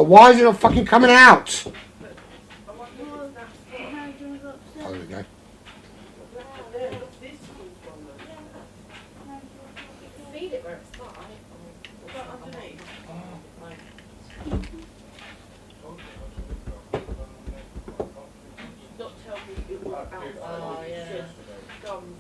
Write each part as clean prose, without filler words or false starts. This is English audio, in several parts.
Oh, why is it not fucking coming out? Oh, there we go. Feed it where it's not. Underneath. Not tell me it will outside. Oh, yeah. Gums.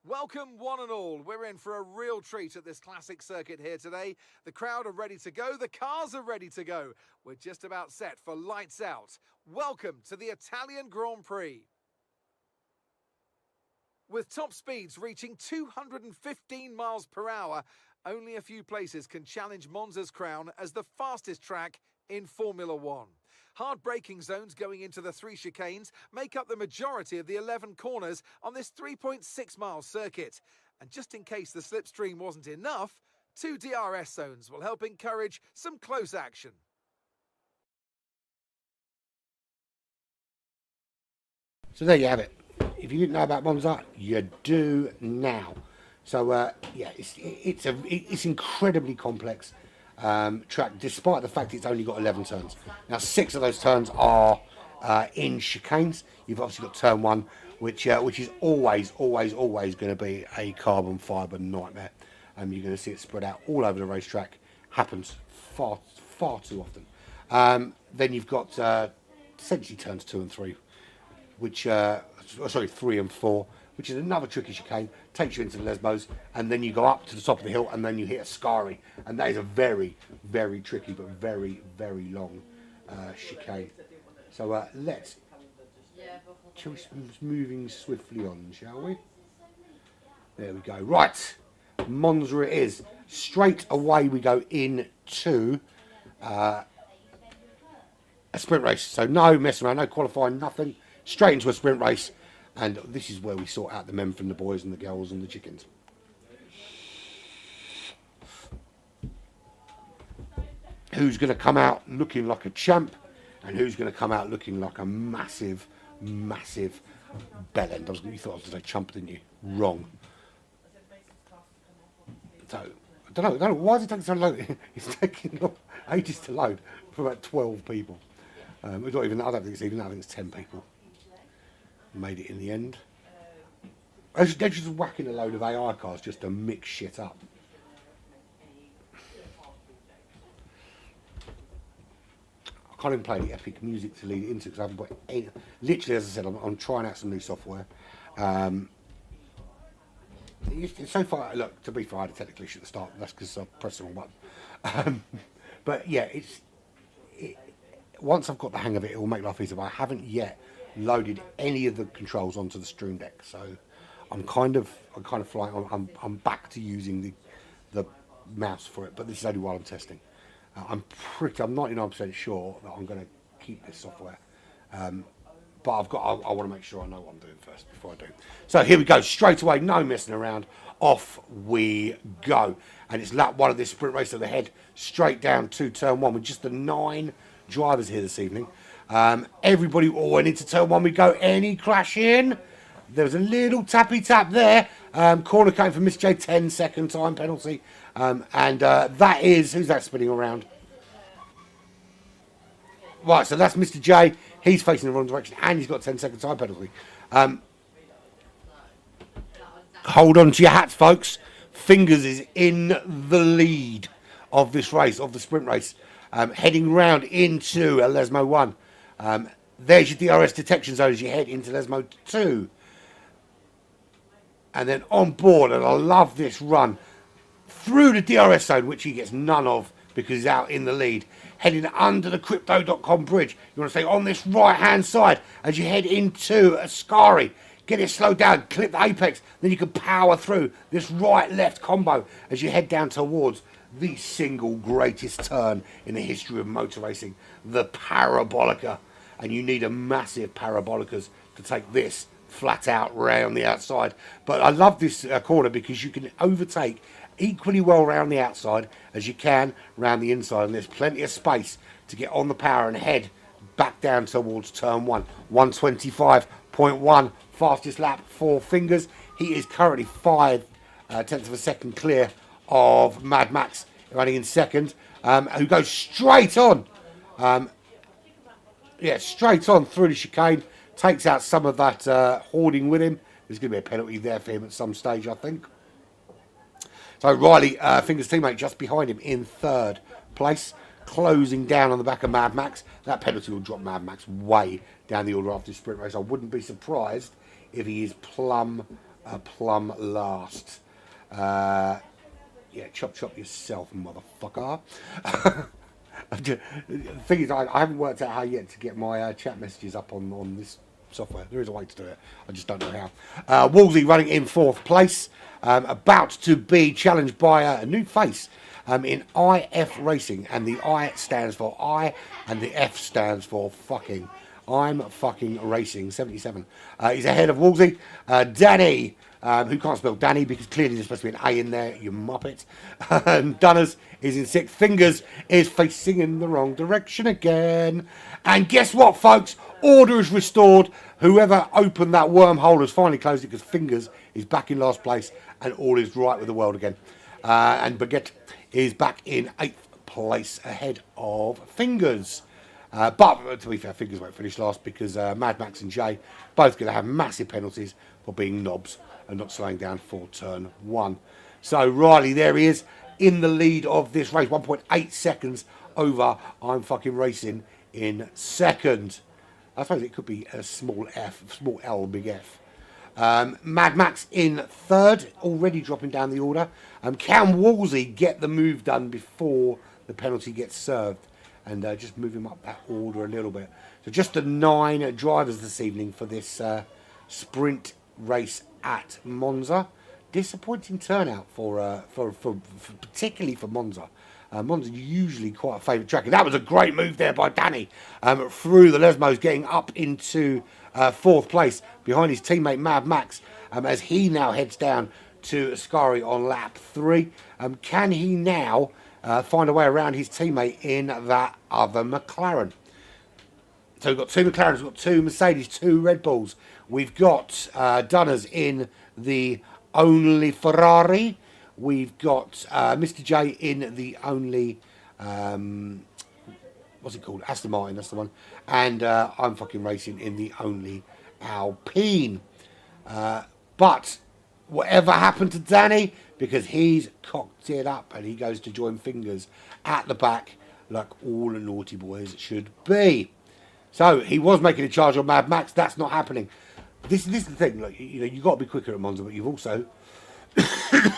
Welcome one and all. We're in for a real treat at this classic circuit here today. The crowd are ready to go. The cars are ready to go. We're just about set for lights out. Welcome to the Italian Grand Prix. With top speeds reaching 215 miles per hour, only a few places can challenge Monza's crown as the fastest track in Formula One. Hard braking zones going into the 3 chicanes make up the majority of the 11 corners on this 3.6 mile circuit. And just in case the slipstream wasn't enough, 2 DRS zones will help encourage some close action. So there you have it. If you didn't know about Monza, you do now. So yeah, it's incredibly complex track, despite the fact it's only got 11 turns. Now 6 of those turns are in chicanes. You've obviously got turn 1, which is always going to be a carbon fibre nightmare. You're going to see it spread out all over the racetrack. Happens far too often. Then you've got essentially turns 2 and 3, which 3 and 4, which is another tricky chicane, takes you into the Lesmos, and then you go up to the top of the hill, and then you hit a Scari, and that is a very, very tricky but very, very long chicane. So let's moving swiftly on, shall we? There we go. Right, Monza it is. Straight away we go into a sprint race. So no messing around, no qualifying, nothing. Straight into a sprint race. And this is where we sort out the men from the boys and the girls and the chickens. Who's going to come out looking like a champ, and who's going to come out looking like a massive, massive bellend. You thought I was going to say chump, didn't you? Wrong. So, I don't know. Why is it taking so long? It's taking ages to load for about 12 people. It's not even, I don't think it's even that. I think it's 10 people. Made it in the end. They're just whacking a load of AI cars just to mix shit up. I can't even play the epic music to lead it into because I haven't got any. Literally, as I said, I'm trying out some new software. So far, look, to be fair, I had a technical issue at the start. That's because I pressed the wrong button. But yeah, once I've got the hang of it, it will make life easier. But I haven't yet loaded any of the controls onto the Stream Deck, so I'm kind of flying. I'm back to using the mouse for it, but this is only while I'm testing. I'm 99% sure that I'm going to keep this software, but I want to make sure I know what I'm doing first before I do. So here we go, straight away, no messing around. Off we go, and it's lap 1 of this sprint race. So the head straight down to turn 1 with just the 9 drivers here this evening. Everybody all went into turn 1. We go. Any crash in? There was a little tappy tap there. Corner came for Miss J, 10-second time penalty. And that is, who's that spinning around? Right, so that's Mr. J. He's facing the wrong direction, and he's got 10-second time penalty. Hold on to your hats, folks. Fingers is in the lead of this race, of the sprint race, heading round into a Lesmo 1. There's your DRS detection zone as you head into Lesmo 2. And then on board, and I love this run, through the DRS zone, which he gets none of because he's out in the lead, heading under the Crypto.com bridge. You want to stay on this right-hand side as you head into a Scari. Get it slowed down, clip the apex, then you can power through this right-left combo as you head down towards the single greatest turn in the history of motor racing, the Parabolica. And you need a massive Parabolicas to take this flat out round the outside. But I love this corner because you can overtake equally well round the outside as you can round the inside, and there's plenty of space to get on the power and head back down towards turn 1. 125.1 fastest lap for Fingers. He is currently 5 tenths of a second clear of Mad Max running in second, who goes straight on. Straight on through the chicane, takes out some of that hoarding with him. There's going to be a penalty there for him at some stage, I think. So Riley, Fingers' teammate, just behind him in 3rd place, closing down on the back of Mad Max. That penalty will drop Mad Max way down the order after this sprint race. I wouldn't be surprised if he is plumb plumb last. Yeah, chop yourself, motherfucker. The thing is, I haven't worked out how yet to get my chat messages up on this software. There is a way to do it. I just don't know how. Wolsey running in 4th place. About to be challenged by a new face in IF Racing. And the I stands for I and the F stands for fucking. I'm fucking racing, 77. He's ahead of Wolsey. Danny, who can't spell Danny because clearly there's supposed to be an A in there, you muppet. Dunners is in 6th. Fingers is facing in the wrong direction again. And guess what, folks? Order is restored. Whoever opened that wormhole has finally closed it because Fingers is back in last place and all is right with the world again. And Baguette is back in 8th place ahead of Fingers. But to be fair, Fingers won't finish last because Mad Max and Jay both going to have massive penalties for being knobs and not slowing down for turn 1. So Riley, there he is in the lead of this race, 1.8 seconds over I'm fucking racing in 2nd. I suppose it could be a small F, small L, big F. Mad Max in 3rd, already dropping down the order. Can Wolsey get the move done before the penalty gets served? And just move him up that order a little bit. So just the 9 drivers this evening for this sprint race at Monza. Disappointing turnout for particularly for Monza. Monza usually quite a favourite track. And that was a great move there by Danny through the Lesmos, getting up into 4th place behind his teammate Mad Max as he now heads down to Ascari on lap 3. Can he now find a way around his teammate in that other McLaren? So we've got 2 McLarens, we've got 2 Mercedes, 2 Red Bulls. We've got Dunners in the only Ferrari. We've got Mr. J in the only, what's it called? Aston Martin, that's the one. And I'm fucking racing in the only Alpine. But whatever happened to Danny, because he's cocked it up and he goes to join Fingers at the back like all the naughty boys should be. So he was making a charge on Mad Max. That's not happening. This is the thing. Like, you know, you've got to be quicker at Monza, but you've also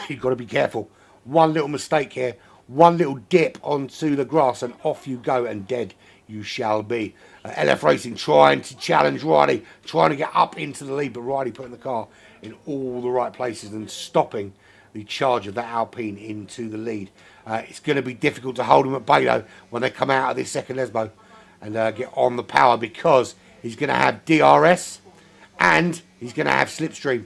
you've got to be careful. One little mistake here, one little dip onto the grass, and off you go, and dead you shall be. LF Racing trying to challenge Riley, trying to get up into the lead, but Riley putting the car in all the right places and stopping the charge of that Alpine into the lead. It's going to be difficult to hold him at bay though when they come out of this second Lesbo and get on the power, because he's going to have DRS and he's going to have slipstream.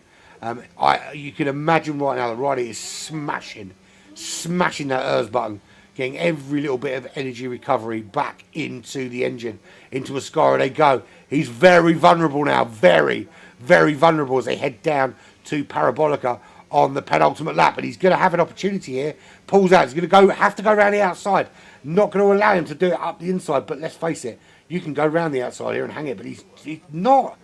You can imagine right now that Riley is smashing that ERS button, getting every little bit of energy recovery back into the engine, into Ascari they go. He's very vulnerable now, very, very vulnerable as they head down to Parabolica on the penultimate lap, and he's going to have an opportunity here. Pulls out, he's going to have to go around the outside. Not going to allow him to do it up the inside, but let's face it, you can go around the outside here and hang it, but he's not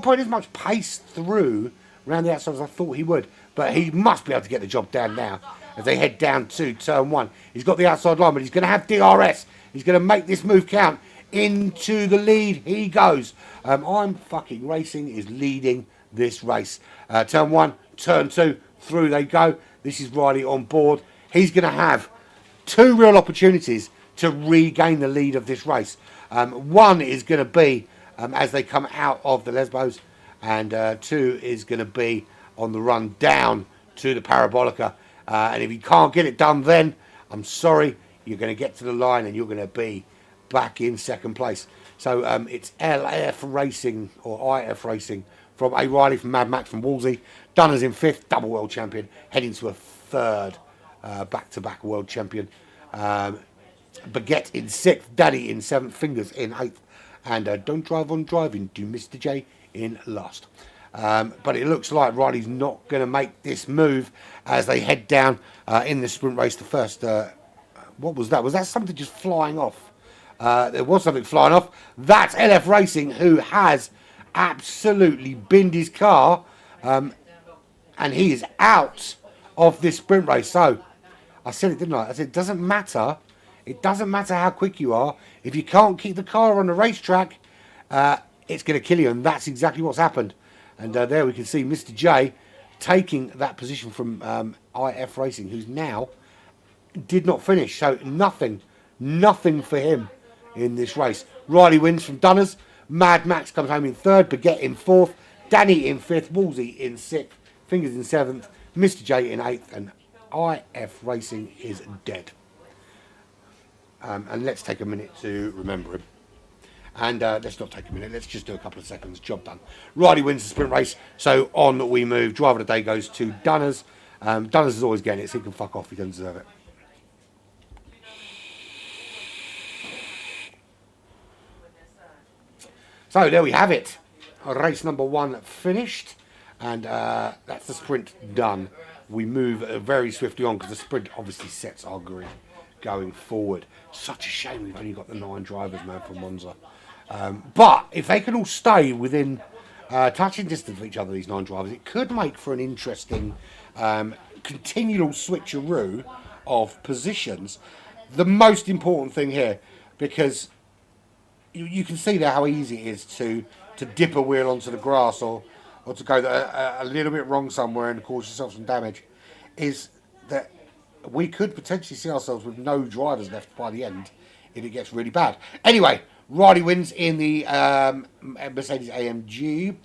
putting as much pace through around the outside as I thought he would, but he must be able to get the job done now as they head down to turn 1. He's got the outside line, but he's going to have DRS. He's going to make this move count. Into the lead he goes. I'm fucking racing is leading this race. Turn 1, turn 2, through they go. This is Riley on board. He's going to have 2 real opportunities to regain the lead of this race. One is going to be as they come out of the Lesbos, and 2 is going to be on the run down to the Parabolica. And if you can't get it done then, I'm sorry, you're going to get to the line and you're going to be back in second place. So it's LF Racing or IF Racing from A. Riley, from Mad Max, from Wolsey. Dunners in 5th, double world champion, heading to a 3rd back-to-back world champion. Baguette in 6th, Daddy in 7th, Fingers in 8th. And Don't Drive on Driving to Mr. J in last. But it looks like Riley's not going to make this move as they head down in the sprint race. The first, what was that? Was that something just flying off? There was something flying off. That's LF Racing, who has absolutely binned his car, and he is out of this sprint race. So I said it, didn't I? I said it doesn't matter. It doesn't matter how quick you are. If you can't keep the car on the racetrack, it's going to kill you, and that's exactly what's happened. And there we can see Mr. J taking that position from IF Racing, who's now did not finish. So nothing for him in this race. Riley wins from Dunners. Mad Max comes home in third. Baguette in fourth. Danny in fifth. Wolsey in sixth. Fingers in seventh. Mr. J in eighth. And IF Racing is dead. And let's take a minute to remember him. And let's not take a minute. Let's just do a couple of seconds. Job done. Riley wins the sprint race. So on we move. Driver of the day goes to Dunners. Dunners is always getting it, so he can fuck off. He doesn't deserve it. So there we have it. Race number 1 finished. And that's the sprint done. We move very swiftly on because the sprint obviously sets our grid going forward. Such a shame we've only got the 9 drivers, man, from Monza. But if they can all stay within touching distance of each other, these 9 drivers, it could make for an interesting continual switcheroo of positions. The most important thing here, because you can see there how easy it is to dip a wheel onto the grass or to go a little bit wrong somewhere and cause yourself some damage, is that we could potentially see ourselves with no drivers left by the end if it gets really bad. Anyway, Riley wins in the Mercedes AMG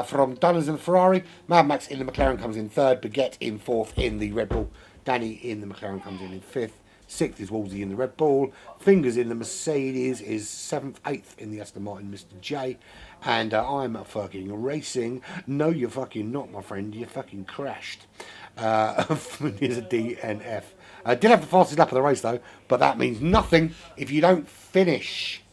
from Dunners and Ferrari. Mad Max in the McLaren comes in third. Baguette in fourth in the Red Bull. Danny in the McLaren comes in fifth. Sixth is Wolsey in the Red Bull. Fingers in the Mercedes is seventh. Eighth in the Aston Martin, Mr. J. And I'm fucking racing. No, you're fucking not, my friend. You fucking crashed. Here's a DNF. Did have the fastest lap of the race, though. But that means nothing if you don't finish.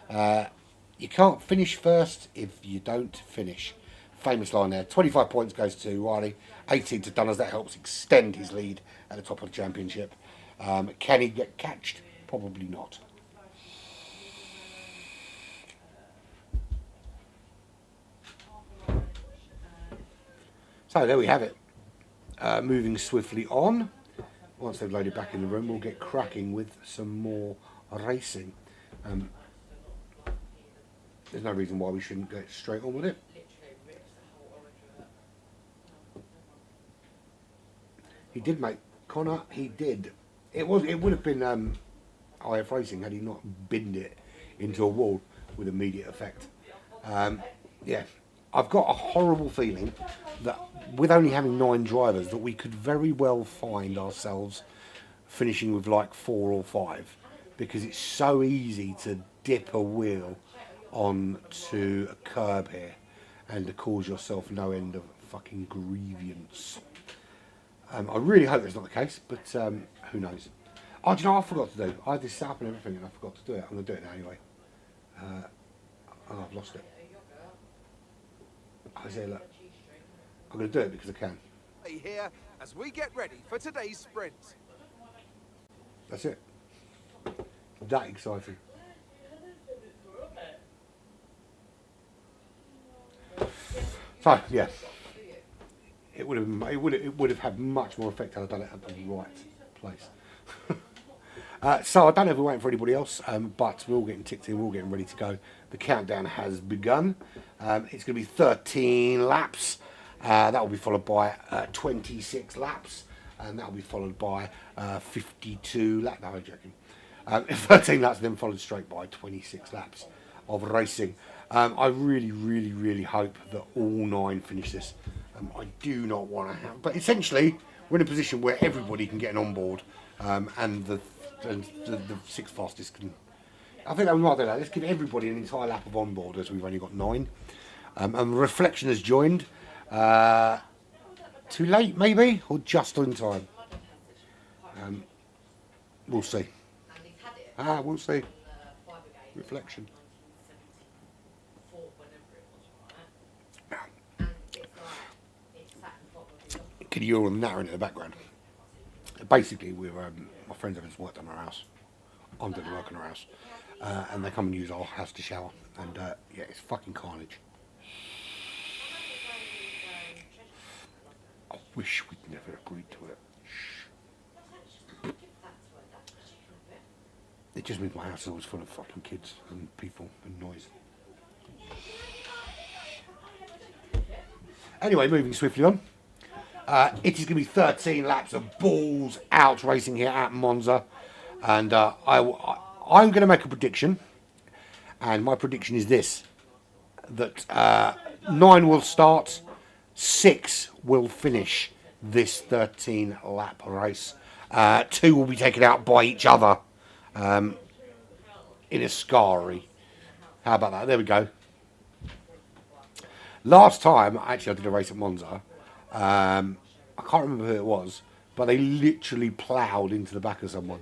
You can't finish first if you don't finish. Famous line there. 25 points goes to Riley. 18 to Dunners. That helps extend his lead at the top of the championship. Can he get catched? Probably not. So there we have it. Moving swiftly on. Once they've loaded back in the room, we'll get cracking with some more racing. There's no reason why we shouldn't get straight on with it. He did make Connor. He did. It would have been IF Racing had he not binned it into a wall with immediate effect. Yeah, I've got a horrible feeling that with only having 9 drivers, that we could very well find ourselves finishing with like 4 or 5, because it's so easy to dip a wheel onto a curb here and to cause yourself no end of fucking grievance. I really hope that's not the case, but who knows? Oh, do you know what I forgot to do? I had this set up and everything and I forgot to do it. I'm going to do it now anyway. Oh, I've lost it. Isaiah, look. I'm going to do it because I can. Here as we get ready for today's sprint. That's it. That exciting. So yeah, it would have had much more effect had I done it at the right place. So I don't know if we're waiting for anybody else, but we're all getting ticked in, we're all getting ready to go. The countdown has begun. It's going to be 13 laps. That will be followed by 26 laps, and that will be followed by 52 laps. No, I'm joking. 13 laps, then followed straight by 26 laps of racing. I really hope that all 9 finish this. I do not want to have, but essentially we're in a position where everybody can get an onboard, and the 6 fastest can. I think that we might do that. Let's give everybody an entire lap of onboard, as we've only got 9. And Reflection has joined. Too late, maybe, or just in time. We'll see. We'll see. Reflection. Can you hear all the nattering in the background? Basically, we're my friends having some work done on our house. I'm doing work on our house, and they come and use our house to shower. And yeah, it's fucking carnage. I wish we'd never agreed to it. It just means my house is always full of fucking kids and people and noise. Anyway, moving swiftly on. It is going to be 13 laps of balls out racing here at Monza. And I'm going to make a prediction. And my prediction is this. That 9 will start, 6 will finish this 13 lap race. 2 will be taken out by each other in a scary. How about that? There we go. Last time, actually, I did a race at Monza. I can't remember who it was, but they literally ploughed into the back of someone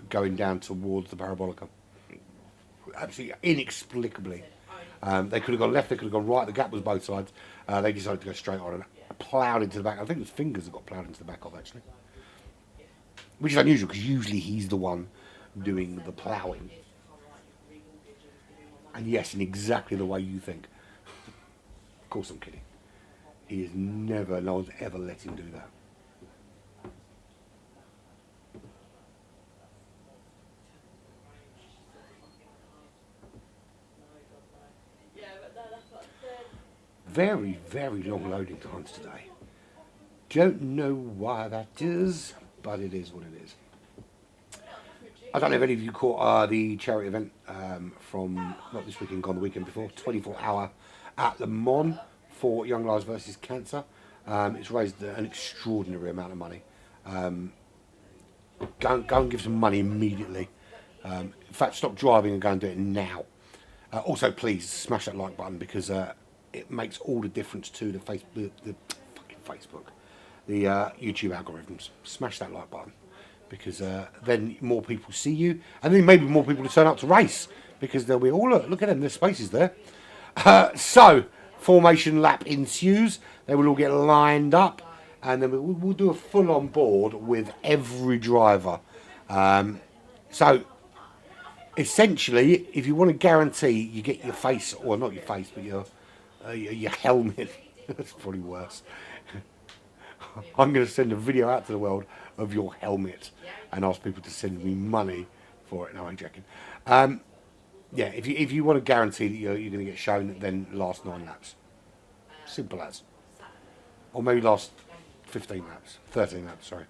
going down towards the Parabolica. Absolutely inexplicably. They could have gone left, they could have gone right. The gap was both sides. They decided to go straight on and ploughed into the back. I think his fingers have got ploughed into the back of, actually. Which is unusual, because usually he's the one doing the ploughing. And yes, in exactly the way you think. Of course I'm kidding. He has never, no one's ever let him do that. Very, very long loading times today. Don't know why that is, but it is what it is. I don't know if any of you caught the charity event from, not this weekend, gone the weekend before, 24-hour at Le Mans for Young Lives versus Cancer. It's raised an extraordinary amount of money. Go and give some money immediately. In fact, stop driving and go and do it now. Also, please smash that like button, because it makes all the difference to the fucking Facebook, the YouTube algorithms. Smash that like button, because then more people see you, and then maybe more people will turn up to race, because they'll be, oh look at them, there's spaces there. So formation lap ensues. They will all get lined up, and then we'll do a full on board with every driver. So essentially, if you want to guarantee you get your face, or not your face, but your helmet, that's probably worse. I'm going to send a video out to the world of your helmet and ask people to send me money for it. No, I'm joking. Yeah, if you want to guarantee that you're going to get shown, then last 9 laps. Simple as. Or maybe last 15 laps, 13 laps, sorry.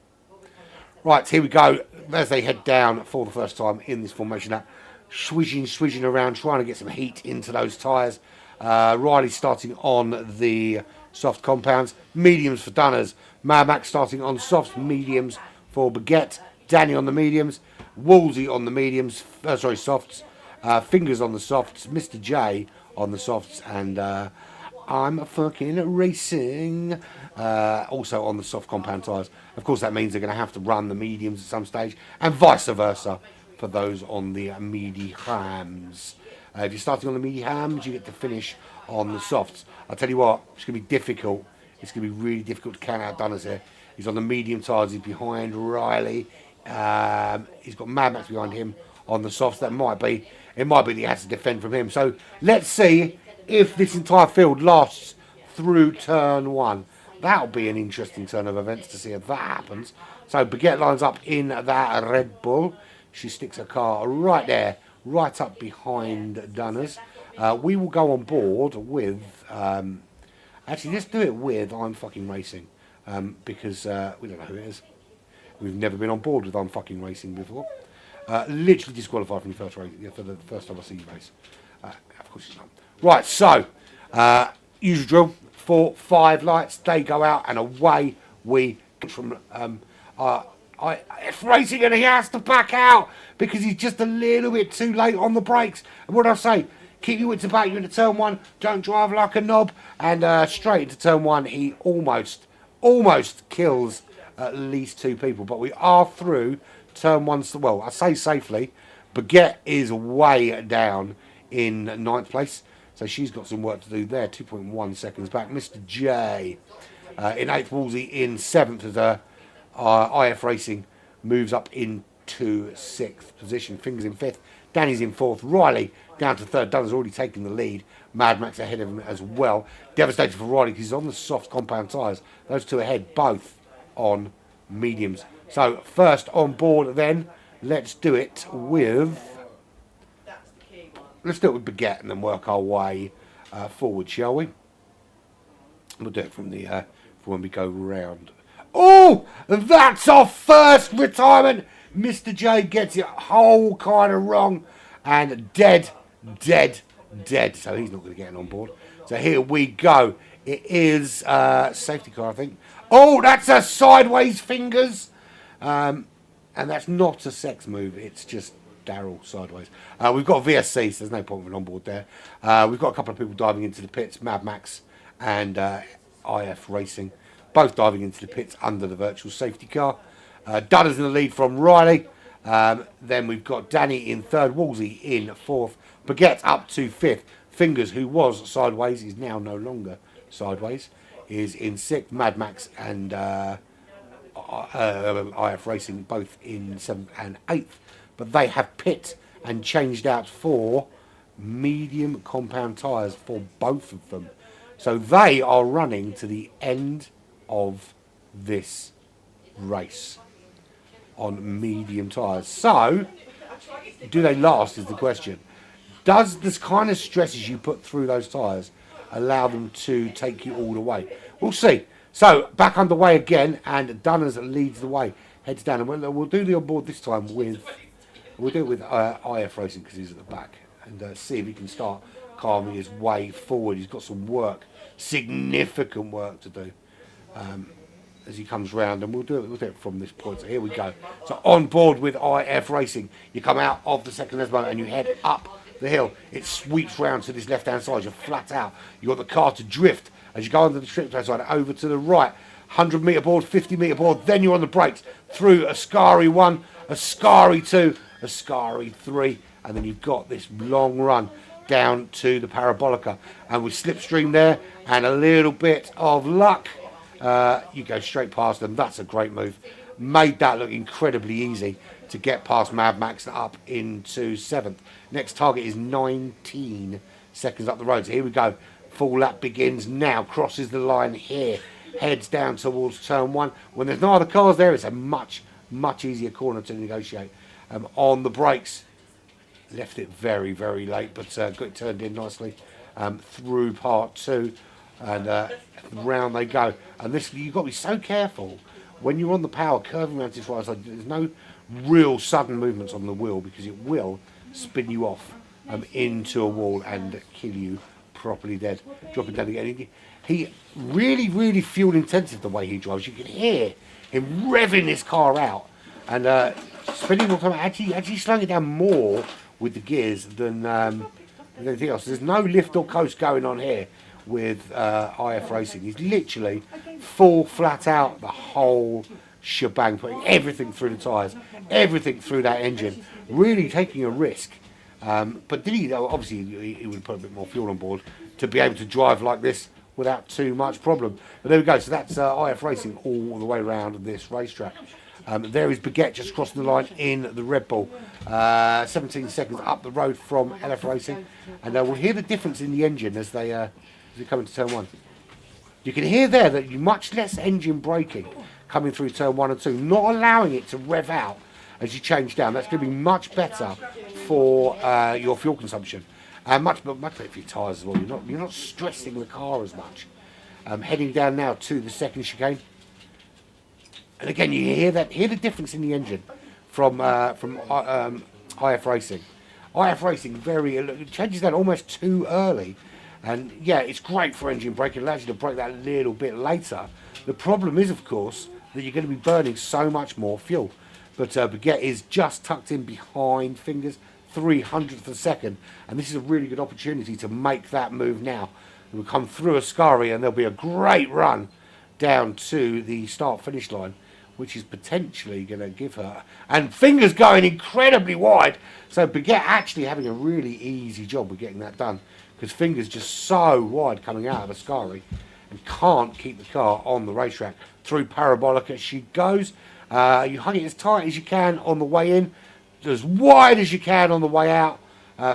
Right, here we go. As they head down for the first time in this formation lap, swishing around, trying to get some heat into those tyres. Riley starting on the soft compounds, mediums for Dunners. Mad Max starting on softs, mediums for Baguette. Danny on the mediums, Woolsey on the mediums, softs. Fingers on the softs, Mr. J on the softs, and I'm fucking racing. Also on the soft compound tyres. Of course, that means they're going to have to run the mediums at some stage, and vice versa for those on the mediums. If you're starting on the mediums, you get to finish on the softs. I'll tell you what, it's going to be difficult. It's going to be really difficult to count out Dunners here. He's on the medium tyres. He's behind Riley. He's got Mad Max behind him on the softs. It might be that he has to defend from him. So let's see if this entire field lasts through turn 1. That'll be an interesting turn of events to see if that happens. So Baguette lines up in that Red Bull. She sticks her car right there, right up behind Dunners. We will go on board with... actually, let's do it with I'm Fucking Racing. Because we don't know who it is. We've never been on board with I'm Fucking Racing before. Literally disqualified from the first race, for the first time I see you race. Of course it's not. Right, so, usual drill, 4, 5 lights, they go out, and away we go from F Racing, and he has to back out because he's just a little bit too late on the brakes. And what did I say? Keep your wits about you into turn 1, don't drive like a knob, and straight into turn 1, he almost kills at least 2 people, but we are through turn 1, well, I say safely. Baguette is way down in 9th place, so she's got some work to do there, 2.1 seconds back. Mr. J in 8th, Woolsey in 7th as IF Racing moves up into 6th position. Fingers in 5th, Danny's in 4th, Riley down to 3rd, Dunn's already taken the lead, Mad Max ahead of him as well. Devastated for Riley because he's on the soft compound tyres, those 2 ahead, both on mediums. So first on board then, let's do it with Baguette and then work our way forward, shall we? We'll do it from the for when we go round. Oh, that's our first retirement. Mr. J gets it whole kind of wrong and dead. So he's not going to get on board. So here we go. It is safety car, I think. Oh, that's a sideways fingers. And that's not a sex move. It's just Daryl sideways. We've got VSC, so there's no point with on board there. We've got a couple of people diving into the pits, Mad Max and IF Racing, both diving into the pits under the virtual safety car. Dunner's in the lead from Riley. Then we've got Danny in third, Wolsey in fourth, Baguette up to fifth. Fingers, who was sideways, is now no longer sideways, is in sixth. Mad Max and IF Racing both in seventh and eighth. But they have pit and changed out for medium compound tyres for both of them. So they are running to the end of this race on medium tyres. So, do they last is the question. Does this kind of stresses you put through those tyres allow them to take you all the way? We'll see. So, back underway again, and Dunners leads the way. Heads down, and we'll do the onboard this time with... We'll do it with IF Racing because he's at the back, and see if he can start carving his way forward. He's got some work, significant work to do as he comes round, and we'll do it from this point. So here we go. So on board with IF Racing, you come out of the second Lesbo and you head up the hill. It sweeps round to this left-hand side. You're flat out. You've got the car to drift as you go under the strip side over to the right. 100-metre board, 50-metre board. Then you're on the brakes through a Ascari 1, a Ascari 2, a Ascari 3, and then you've got this long run down to the Parabolica. And with slipstream there and a little bit of luck, you go straight past them. That's a great move. Made that look incredibly easy to get past Mad Max up into 7th. Next target is 19 seconds up the road. So here we go. Full lap begins now. Crosses the line here. Heads down towards turn 1. When there's no other cars there, it's a much easier corner to negotiate. On the brakes. Left it very late, but got it turned in nicely through part 2. And round they go. And this, you've got to be so careful when you're on the power curving around this right side. There's no real sudden movements on the wheel because it will spin you off into a wall and kill you properly dead. Dropping down again. He really fuel intensive the way he drives. You can hear him revving this car out and spinning all the time. Actually slowing it down more with the gears than anything else. There's no lift or coast going on here with IF Racing. He's literally full flat out the whole shebang, putting everything through the tyres, everything through that engine, really taking a risk. But did he? Obviously, he would put a bit more fuel on board to be able to drive like this without too much problem. But there we go. So that's IF Racing all the way around this racetrack. There is Baguette just crossing the line in the Red Bull. 17 seconds up the road from LF Racing. And we'll hear the difference in the engine as they come into turn 1. You can hear there that you much less engine braking coming through turn 1 and 2, not allowing it to rev out as you change down. That's going to be much better for your fuel consumption and much better for your tyres as well. You're not stressing the car as much. Heading down now to the second chicane, and again you hear the difference in the engine from IF Racing. IF Racing it changes down almost too early. And yeah, it's great for engine braking. It allows you to brake that a little bit later. The problem is, of course, that you're going to be burning so much more fuel. But Baguette is just tucked in behind Fingers, 300th of a second. And this is a really good opportunity to make that move now. We'll come through Ascari and there'll be a great run down to the start-finish line, which is potentially going to give her... And Fingers going incredibly wide. So Baguette actually having a really easy job with getting that done, because Fingers just so wide coming out of Ascari and can't keep the car on the racetrack. Through Parabolica she goes. You hug it as tight as you can on the way in, as wide as you can on the way out.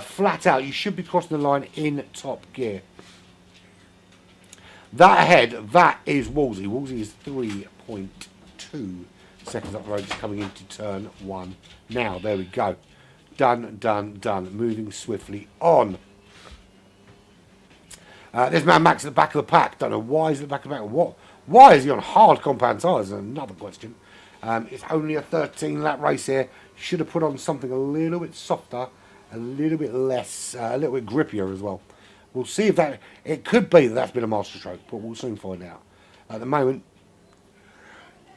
Flat out, you should be crossing the line in top gear. That ahead, that is Wolsey. Wolsey is 3.2 seconds up the road, just coming into turn 1. Now, there we go. Done. Moving swiftly on. There's Mad Max at the back of the pack. Don't know why he's at the back of the pack. What? Why is he on hard compound tyres? Another question. It's only a 13-lap race here. Should have put on something a little bit softer, a little bit less, a little bit grippier as well. We'll see if that... It could be that that's been a masterstroke, but we'll soon find out. At the moment,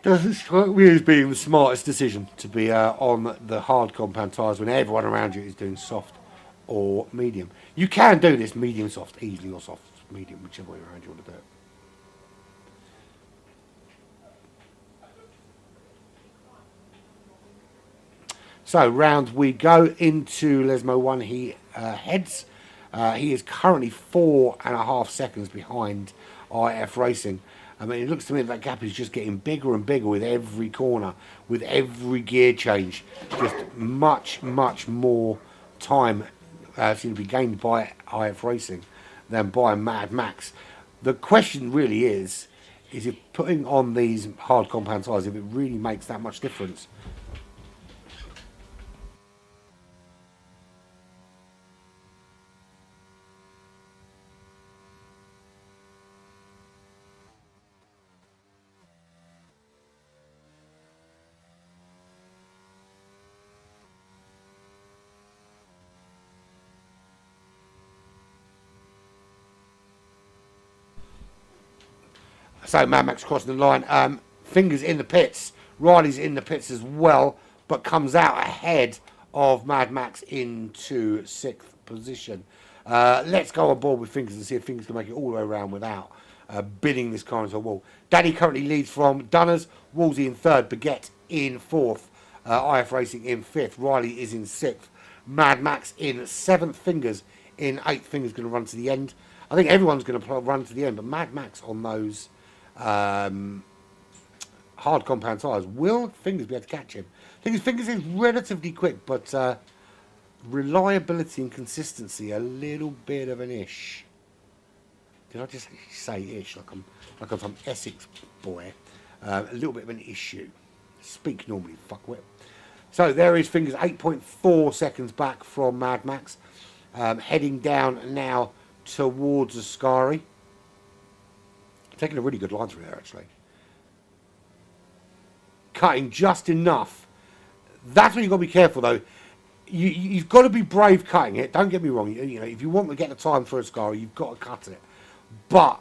doesn't strike me as being the smartest decision to be on the hard compound tyres when everyone around you is doing soft or medium. You can do this medium soft easily or soft medium, whichever way around you want to do it. So round we go into Lesmo 1. He heads. He is currently 4.5 seconds behind IF Racing. I mean, it looks to me that gap is just getting bigger and bigger with every corner, with every gear change. Just much, much more time seems to be gained by IF Racing than by Mad Max. The question really is if putting on these hard compound tyres, if it really makes that much difference. So Mad Max crossing the line. Fingers in the pits. Riley's in the pits as well, but comes out ahead of Mad Max into 6th position. Let's go on board with Fingers and see if Fingers can make it all the way around without bidding this car into a wall. Danny currently leads from Dunners. Wolsey in 3rd. Baguette in 4th. IF Racing in 5th. Riley is in 6th. Mad Max in 7th. Fingers in 8th. Fingers going to run to the end. I think everyone's going to run to the end, but Mad Max on those hard compound tyres. Will Fingers be able to catch him? Fingers is relatively quick, but reliability and consistency a little bit of an ish. Did I just say ish like I'm some Essex boy? A little bit of an issue. Speak normally, fuckwit. So there is Fingers, 8.4 seconds back from Mad Max, heading down now towards Ascari. Taking a really good line through there, actually. Cutting just enough. That's where you've got to be careful, though. You've got to be brave cutting it. Don't get me wrong. You know, if you want to get the time for Ascari, you've got to cut it. But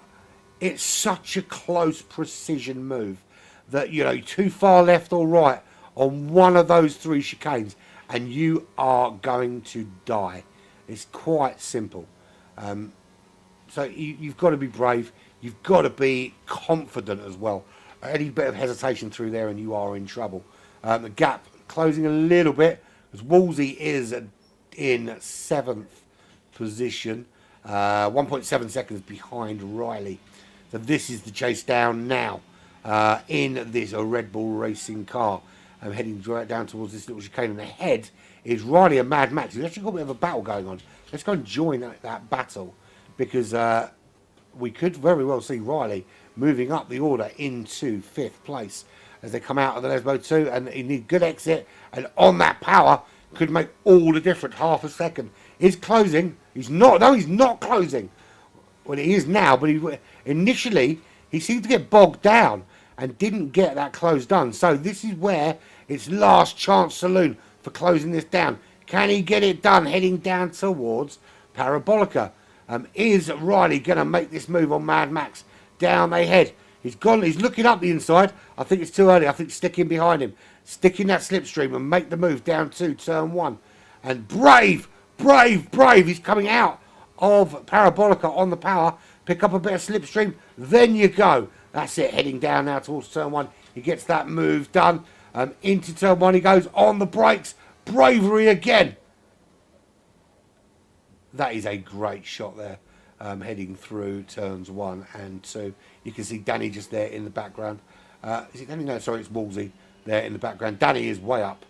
it's such a close precision move that, you know, too far left or right on one of those 3 chicanes, and you are going to die. It's quite simple. So you've got to be brave. You've got to be confident as well. Any bit of hesitation through there and you are in trouble. The gap closing a little bit because Wolsey is in 7th position. 1.7 seconds behind Riley. So this is the chase down now in this Red Bull racing car. I'm heading right down towards this little chicane, and ahead is Riley and Mad Max. We've actually got a bit of a battle going on. Let's go and join that battle, because we could very well see Riley moving up the order into 5th place as they come out of the Lesbo 2, and he needs good exit, and on that power could make all the difference. Half a second. He's closing. He's not. No, he's not closing. Well, he is now, but initially he seemed to get bogged down and didn't get that close done. So this is where it's last chance saloon for closing this down. Can he get it done heading down towards Parabolica? Is Riley going to make this move on Mad Max? Down they head. He's gone. He's looking up the inside. I think it's too early. I think stick him behind him. Stick in that slipstream and make the move down to turn 1. And brave. He's coming out of Parabolica on the power. Pick up a bit of slipstream. Then you go. That's it. Heading down now towards turn 1. He gets that move done. Into turn 1 he goes on the brakes. Bravery again. That is a great shot there. Heading through turns 1 and 2. You can see Danny just there in the background. Is it Danny? No, sorry, it's Wolsey there in the background. Danny is way up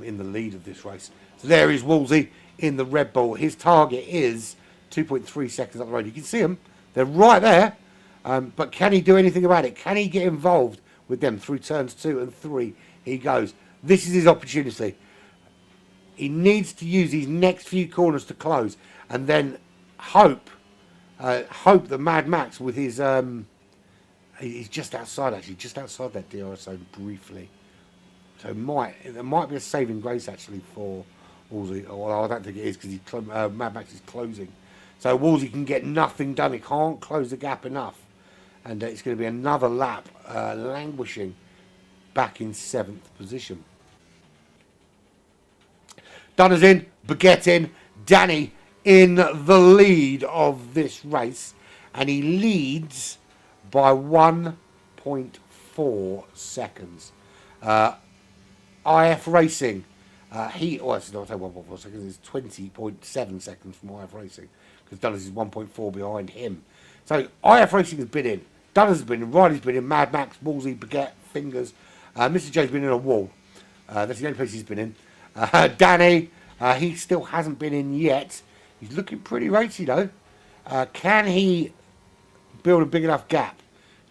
in the lead of this race. So there is Wolsey in the Red Bull. His target is 2.3 seconds up the road. You can see them. They're right there. But can he do anything about it? Can he get involved with them through turns 2 and 3? He goes. This is his opportunity. He needs to use these next few corners to close and then hope Hope that Mad Max with his he's just outside actually, just outside that DRS zone briefly. So there might be a saving grace actually for Wolsey. Well, I don't think it is because Mad Max is closing. So Wolsey can get nothing done. He can't close the gap enough, and it's going to be another lap languishing back in 7th position. Dunner's in, Baguette in, Danny in the lead of this race, and he leads by 1.4 seconds. IF Racing, it's not 1.4 seconds, it's 20.7 seconds from IF Racing, because Dunner's is 1.4 behind him. So IF Racing has been in, Dunner's has been in, Riley's been in, Mad Max, Wolsey, Baguette, Fingers, Mr. Jo's been in a wall. That's the only place he's been in. Danny, he still hasn't been in yet. He's looking pretty racy though. Can he build a big enough gap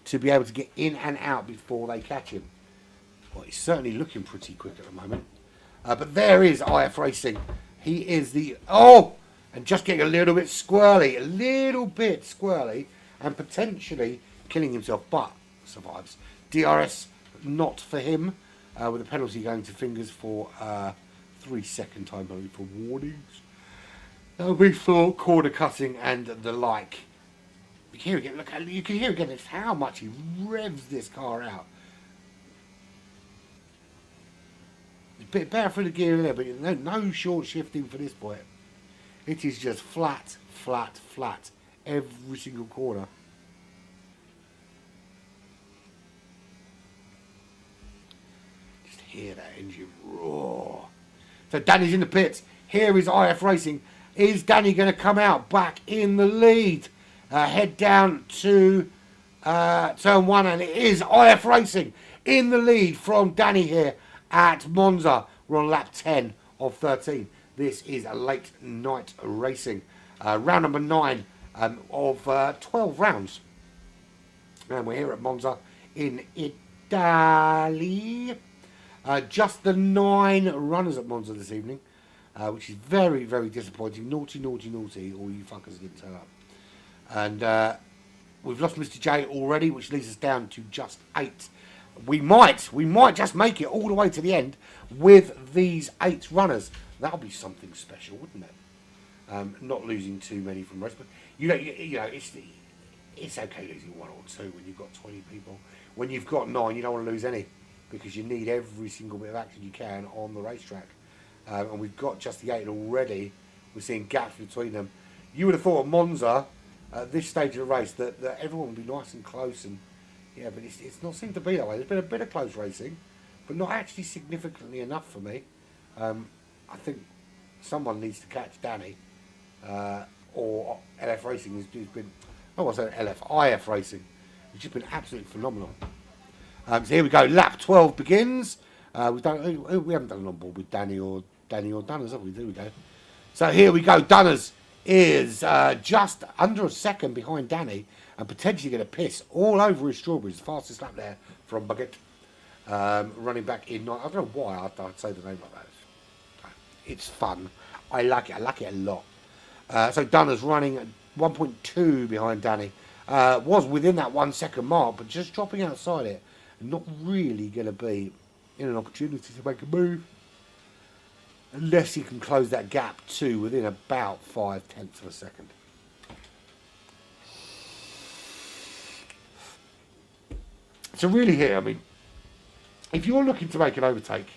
to be able to get in and out before they catch him? Well, he's certainly looking pretty quick at the moment. But there is IF Racing. He is and just getting a little bit squirrely, and potentially killing himself, but survives. DRS not for him, with a penalty going to Fingers for 3-second time only for warnings. That'll be for corner cutting and the like. You can hear again. Look, you can hear again. It's how much he revs this car out. It's a bit better for the gear in there, but no short shifting for this boy. It is just flat, flat, flat every single corner. Just hear that engine roar. So Danny's in the pits. Here is IF Racing. Is Danny going to come out back in the lead? Head down to turn 1, and it is IF Racing in the lead from Danny here at Monza. We're on lap 10 of 13. This is a late night racing. Round number 9 of 12 rounds. And we're here at Monza in Italy. Just the 9 runners at Monza this evening, which is very, very disappointing. Naughty, naughty, naughty, all you fuckers didn't turn up. And we've lost Mr. J already, which leads us down to just 8. We might just make it all the way to the end with these 8 runners. That'll be something special, wouldn't it? Not losing too many from race, but you know, it's okay losing 1 or 2 when you've got 20 people. When you've got 9, you don't want to lose any, because you need every single bit of action you can on the racetrack. And we've got just the 8 already. We're seeing gaps between them. You would have thought at Monza, at this stage of the race, that everyone would be nice and close, and yeah, but it's not seemed to be that way. There's been a bit of close racing, but not actually significantly enough for me. I think someone needs to catch Danny, or LF Racing has been, I said IF Racing, it's just been absolutely phenomenal. So here we go, lap 12 begins. We haven't done an on board with Danny or Dunners, have we? There we go. So here we go. Dunners is just under a second behind Danny, and potentially going to piss all over his strawberries. Fastest lap there from Baguette. Running back in. I don't know why I'd say the name like that. It's fun. I like it. I like it a lot. So Dunners running at 1.2 behind Danny. Was within that 1 second mark, but just dropping outside it. Not really going to be in an opportunity to make a move, unless he can close that gap to within about 0.5 of a second. So really here, I mean, if you're looking to make an overtake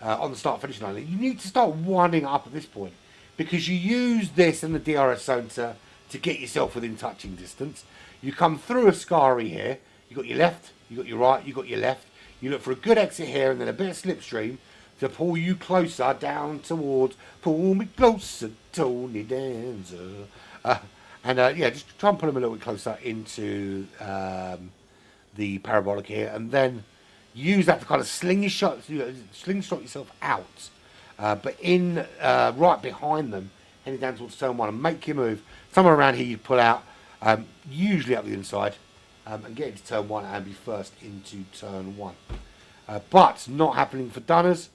on the start-finish line, you need to start winding up at this point, because you use this in the DRS zone to get yourself within touching distance. You come through Ascari here, you've got your left, you've got your right, you've got your left. You look for a good exit here and then a bit of slipstream to pull you closer down towards, pull me closer, Tony Danza. Yeah, just try and pull him a little bit closer into the parabolic here, and then use that to kind of slingshot yourself out, but in right behind them, heading down towards turn 1, and make your move. Somewhere around here you pull out, usually up the inside, and get into turn 1 and be first into turn 1. But not happening for Dunners.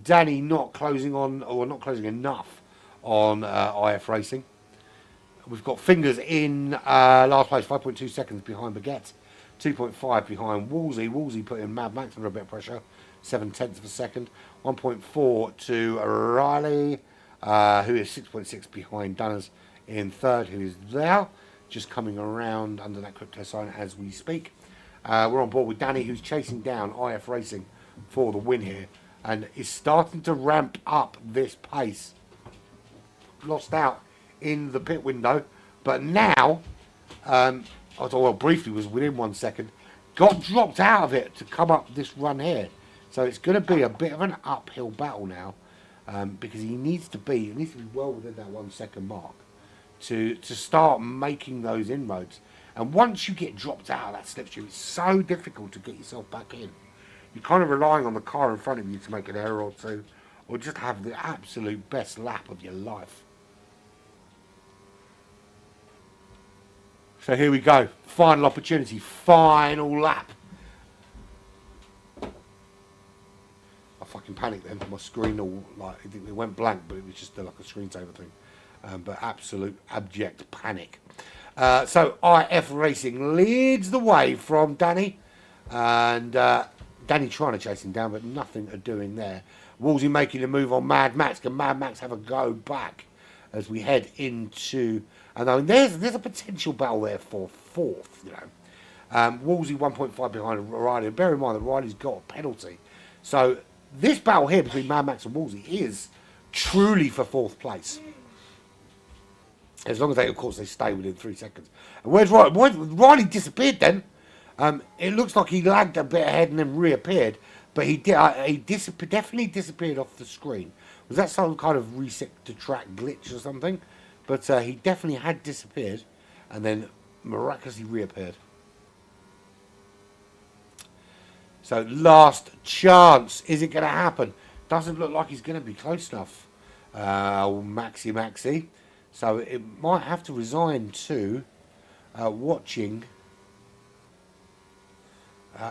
Danny not closing on, or not closing enough on IF Racing. We've got Fingers in last place, 5.2 seconds behind Baguette, 2.5 behind Wolsey. Wolsey put in Mad Max under a bit of pressure, 7/10 of a second. 1.4 to Riley, who is 6.6 behind Dunners in third, who is there, just coming around under that crypto sign as we speak. We're on board with Danny, who's chasing down IF Racing for the win here, and is starting to ramp up this pace. Lost out in the pit window, but now, I thought, well, briefly was within 1 second, got dropped out of it to come up this run here. So it's going to be a bit of an uphill battle now, because he needs to be well within that 1 second mark to start making those inroads. And once you get dropped out of that slipstream, it's so difficult to get yourself back in. You're kind of relying on the car in front of you to make an error or two, or just have the absolute best lap of your life. So here we go, final opportunity, final lap. I fucking panicked then, my screen all, like, it went blank, but it was just like a screensaver thing. But absolute abject panic. So IF Racing leads the way from Danny, and Danny trying to chase him down, but nothing to doing there. Wolsey making a move on Mad Max. Can Mad Max have a go back as we head into... And I mean, there's a potential battle there for fourth, you know. Wolsey 1.5 behind Riley. And bear in mind that Riley's got a penalty. So this battle here between Mad Max and Wolsey is truly for fourth place. As long as they, of course, they stay within 3 seconds. And where's Riley? Riley disappeared then. It looks like he lagged a bit ahead and then reappeared. But he definitely disappeared off the screen. Was that some kind of reset to track glitch or something? But he definitely had disappeared and then miraculously reappeared. So last chance. Is it going to happen? Doesn't look like he's going to be close enough. Maxi. So it might have to resign to watching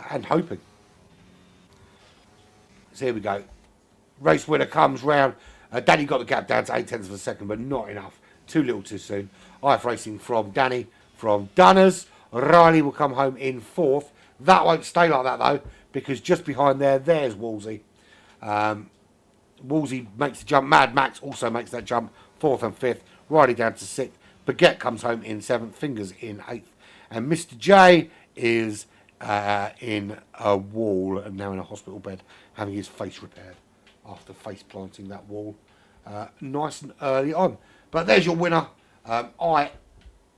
and hoping. So here we go. Race winner comes round. Danny got the gap down to 0.8 of a second, but not enough. Too little too soon. IF Racing from Danny from Dunners. Riley will come home in fourth. That won't stay like that though, because just behind there's Wolsey. Wolsey makes the jump. Mad Max also makes that jump. Fourth and fifth. Riley down to sixth. Baguette comes home in seventh. Fingers in eighth. And Mr. J is in a wall and now in a hospital bed, having his face repaired after face planting that wall nice and early on. But there's your winner. I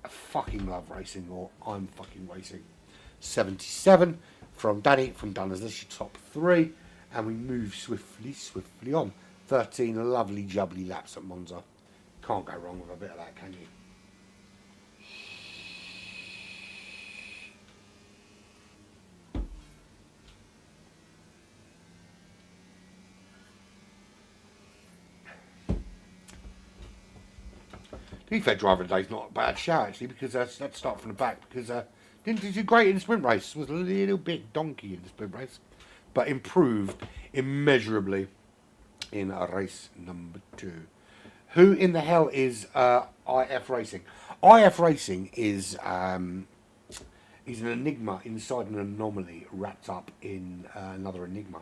fucking love racing, or I'm fucking racing. 77 from Danny from Dunners. That's your top three. And we move swiftly on. 13 lovely jubbly laps at Monza. Can't go wrong with a bit of that, can you? To be fair, driver of the day's not a bad shout actually, because let's start from the back, because didn't do great in the sprint race. Was a little bit donkey in the sprint race, but improved immeasurably in race number 2. Who in the hell is IF Racing? IF Racing is an enigma inside an anomaly wrapped up in another enigma.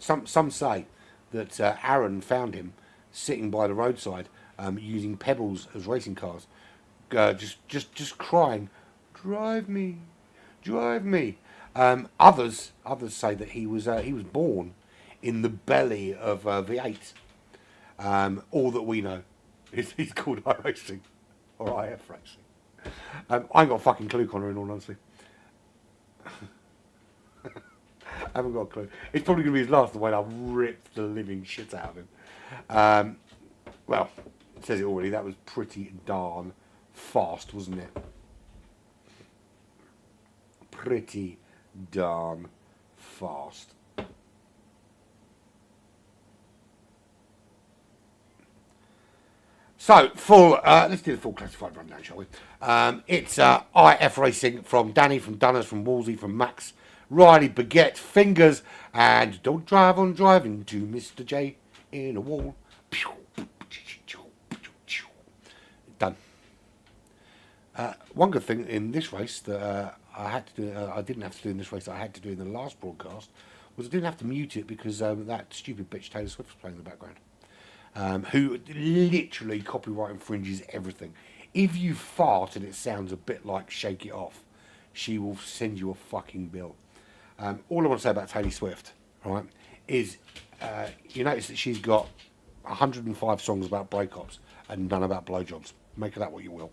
Some say that Aaron found him sitting by the roadside, using pebbles as racing cars, just crying, "Drive me, drive me." Others say that he was born in the belly of V8. All that we know is he's called iRacing or IF Racing. I ain't got a fucking clue, Connor, in all honesty. I haven't got a clue. It's probably going to be his last, the way I've ripped the living shit out of him. Well, it says it already. That was pretty darn fast, wasn't it? Pretty darn fast. So, let's do the full classified rundown, shall we? It's IF Racing from Danny, from Dunners, from Wolsey, from Max, Riley, Baguette, Fingers, and don't drive on driving to Mr. J in a wall. One good thing in this race that I had to do, I didn't have to do in this race that I had to do in the last broadcast, was I didn't have to mute it because that stupid bitch Taylor Swift was playing in the background, who literally copyright infringes everything. If you fart and it sounds a bit like Shake It Off, she will send you a fucking bill. All I want to say about Taylor Swift, right, is you notice that she's got 105 songs about breakups and none about blowjobs. Make of that what you will.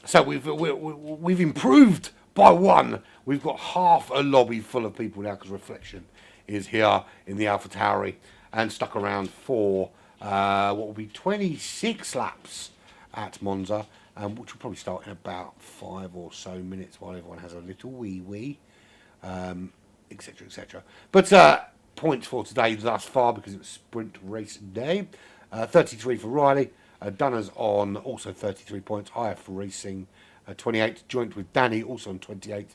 So we've improved by one. We've got half a lobby full of people now because Reflection is here in the AlphaTauri and stuck around for what will be 26 laps at Monza, which will probably start in about 5 or so minutes while everyone has a little wee, etc., etc. But points for today thus far because it was sprint race day. 33 for Riley. Dunner's on also 33 points. IF Racing 28, joint with Danny also on 28.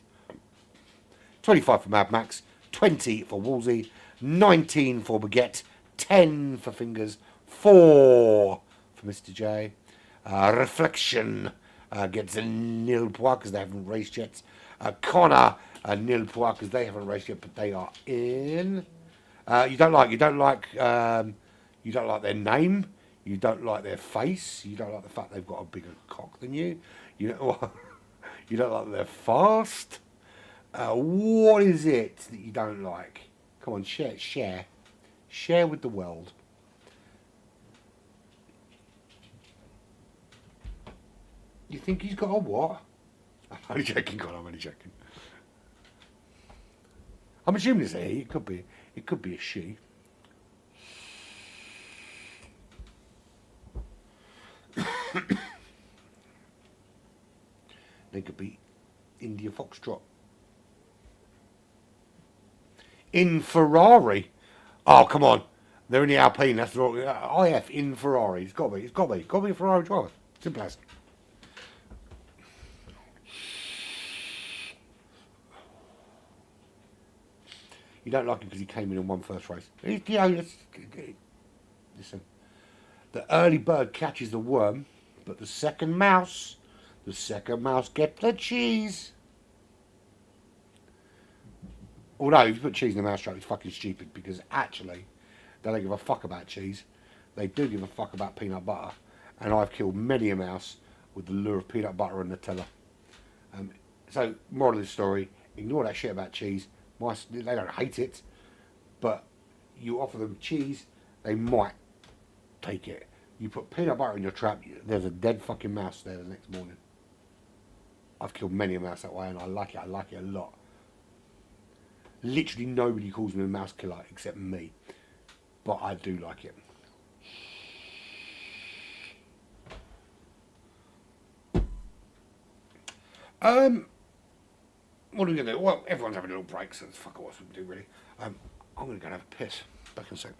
25 for Mad Max, 20 for Wolsey, 19 for Baguette, 10 for Fingers, 4 for Mr. J. Reflection gets a nil point because they haven't raced yet. Connor nil point because they haven't raced yet, but they are in. You don't like their name. You don't like their face. You don't like the fact they've got a bigger cock than you. You don't, you don't like that they're fast. What is it that you don't like? Come on, share with the world. You think he's got a what? I'm only joking, God. I'm only joking. I'm assuming it's a he. It could be a she. They could be India Foxtrot. In Ferrari. Oh, come on. They're in the Alpine. That's the wrong. IF in Ferrari. It's got to be. It's got to be. Got to be a Ferrari driver. Simple as. You don't like him because he came in and won first race. Listen. The early bird catches the worm, but the second mouse gets the cheese. Although, if you put cheese in the mousetrap, it's fucking stupid because actually, they don't give a fuck about cheese. They do give a fuck about peanut butter. And I've killed many a mouse with the lure of peanut butter and Nutella. So, moral of the story, ignore that shit about cheese. Mice, they don't hate it, but you offer them cheese, they might take it. You put peanut butter in your trap, there's a dead fucking mouse there the next morning. I've killed many a mouse that way and I like it a lot. Literally nobody calls me a mouse killer except me. But I do like it. What are we going to do? Well, everyone's having a little break, so fuck all what we can do, really. I'm going to go and have a piss. Back in a sec.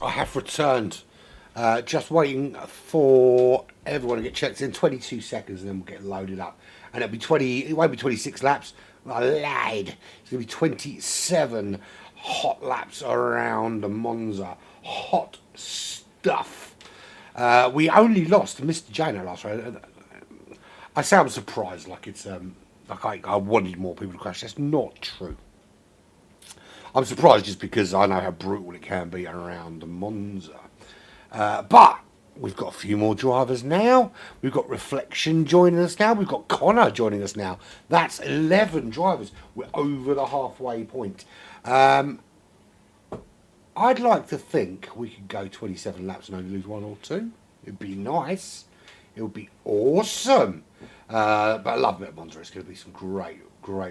I have returned. Just waiting for everyone to get checked in. 22 seconds, and then we'll get loaded up. And it'll be 20. It won't be 26 laps. I lied. It's gonna be 27 hot laps around Monza. Hot stuff. We only lost to Mr. Jano last round. I say I'm surprised, like it's like I wanted more people to crash. That's not true. I'm surprised just because I know how brutal it can be around Monza. But we've got a few more drivers now. We've got Reflection joining us now. We've got Connor joining us now. That's 11 drivers. We're over the halfway point. I'd like to think we could go 27 laps and only lose 1 or 2. It'd be nice. It would be awesome. But I love it at Monza. It's going to be some great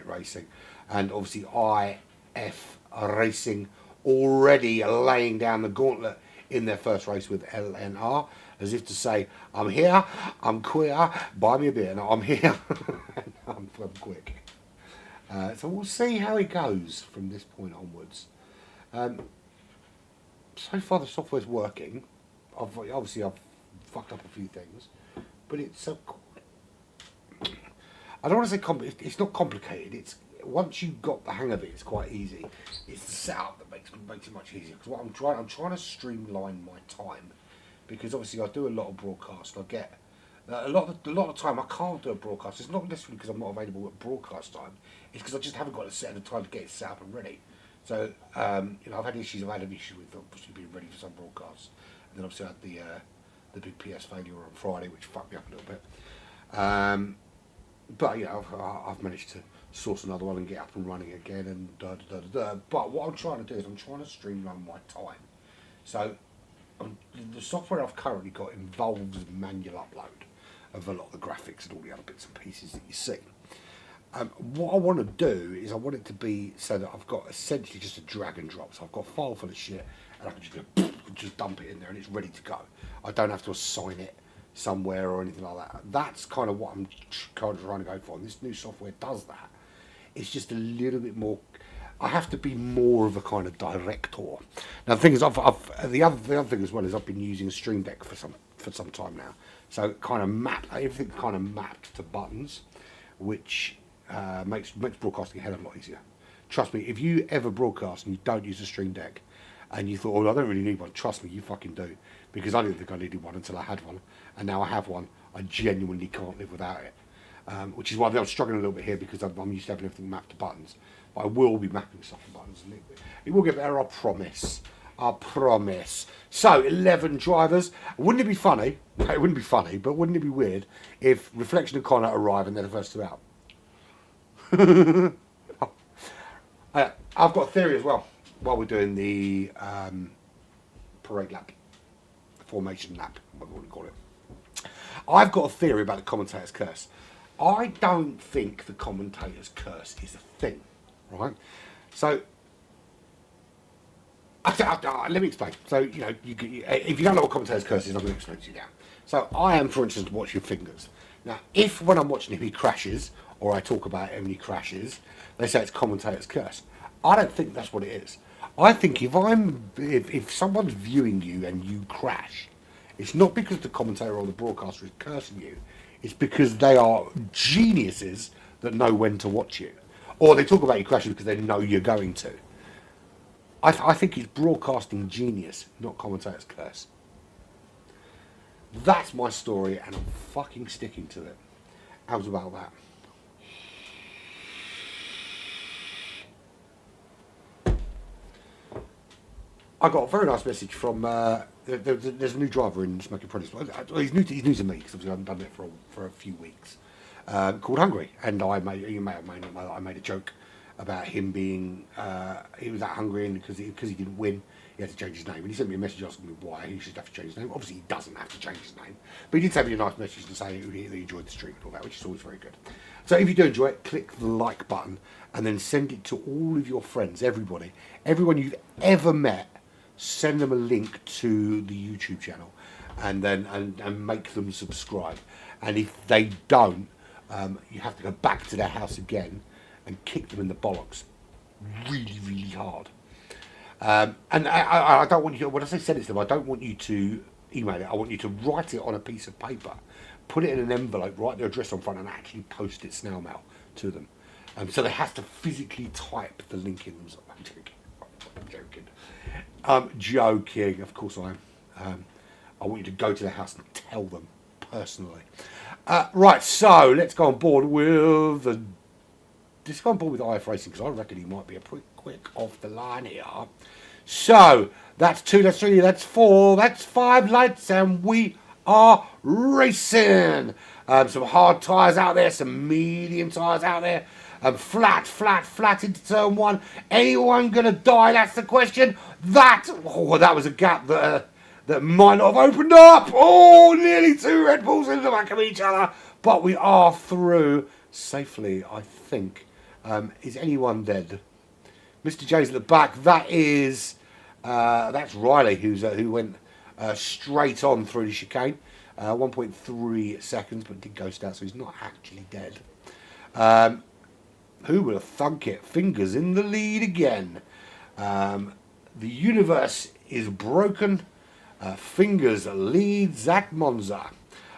racing. And obviously IF Racing already laying down the gauntlet in their first race with LNR, as if to say, I'm here, I'm queer, buy me a beer. No, I'm here, I'm quick. So we'll see how it goes from this point onwards. So far the software's working. Obviously I've fucked up a few things, but it's I don't want to say it's not complicated. It's once you've got the hang of it, it's quite easy. It's the setup that makes it much easier. Because what I'm trying to streamline my time, because obviously I do a lot of broadcast. I get a lot of time I can't do a broadcast. It's not necessarily because I'm not available at broadcast time. It's because I just haven't got a set of time to get it set up and ready. So I've had issues. I've had an issue with obviously being ready for some broadcasts, and then obviously I had the big PS failure on Friday, which fucked me up a little bit. But I've managed to source another one and get up and running again, and But what I'm trying to do is I'm trying to streamline my time. So the software I've currently got involves manual upload of a lot of the graphics and all the other bits and pieces that you see. What I want to do is I want it to be so that I've got essentially just a drag and drop. So I've got a file full of shit, and I can just go, just dump it in there, and it's ready to go. I don't have to assign it somewhere or anything like that. That's kind of what I'm kind of trying to go for. And this new software does that. It's just a little bit more. I have to be more of a kind of director. Now the thing is, the other thing as well is I've been using a Stream Deck for some time now. So kind of everything kind of mapped to buttons, which makes broadcasting a hell of a lot easier. Trust me, if you ever broadcast and you don't use a Stream Deck, and you thought, I don't really need one, trust me, you fucking do. Because I didn't think I needed one until I had one. And now I have one. I genuinely can't live without it. Which is why I'm struggling a little bit here, because I'm used to having everything mapped to buttons. But I will be mapping stuff to buttons a little bit. It will get better, I promise. I promise. So, 11 drivers. Wouldn't it be funny? It wouldn't be funny, but wouldn't it be weird if Reflection and Connor arrive and they're the first two out? I've got a theory as well, while we're doing the parade lap. Formation lap, whatever you want to call it. I've got a theory about the commentator's curse. I don't think the commentator's curse is a thing, right? So, let me explain. So, if you don't know what commentator's curse is, I'm going to explain to you now. So, I am, for instance, watching Fingers. Now, if when I'm watching him he crashes, or I talk about him and he crashes, they say it's commentator's curse. I don't think that's what it is. I think if someone's viewing you and you crash, it's not because the commentator or the broadcaster is cursing you. It's because they are geniuses that know when to watch you. Or they talk about you crashing because they know you're going to. I think it's broadcasting genius, not commentator's curse. That's my story, and I'm fucking sticking to it. How's about that? I got a very nice message from. There's a new driver in Smoking Produce. He's new to me because obviously I haven't done it for a few weeks. Called Hungry, and I made a joke about him being he was that hungry, and because he didn't win, he had to change his name. And he sent me a message asking me why he should have to change his name. Obviously, he doesn't have to change his name, but he did send me a nice message to say that he enjoyed the stream and all that, which is always very good. So if you do enjoy it, click the like button and then send it to all of your friends, everyone you've ever met. Send them a link to the YouTube channel, and then and make them subscribe. And if they don't, you have to go back to their house again and kick them in the bollocks, really, really hard. And I don't want you, when I say send it to them, I don't want you to email it. I want you to write it on a piece of paper, put it in an envelope, write their address on front, and actually post it snail mail to them. So they have to physically type the link in themselves. I'm joking. I'm joking. Of course I am. I want you to go to the house and tell them personally. Right, so let's go on board with the. Let's go on board with IF Racing because I reckon he might be a pretty quick off the line here. So that's 2, that's 3, that's 4, that's 5 lights, and we are racing. Some hard tyres out there, some medium tyres out there. Flat into turn 1. Anyone gonna die? That's the question. That was a gap that might not have opened up. Oh, nearly 2 Red Bulls in the back of each other, but we are through safely, I think. Is anyone dead? Mr. J's at the back. That's Riley who went straight on through the chicane. 1.3 seconds, but did ghost out, so he's not actually dead. Who would have thunk it? Fingers in the lead again. The universe is broken. Fingers leads at Monza.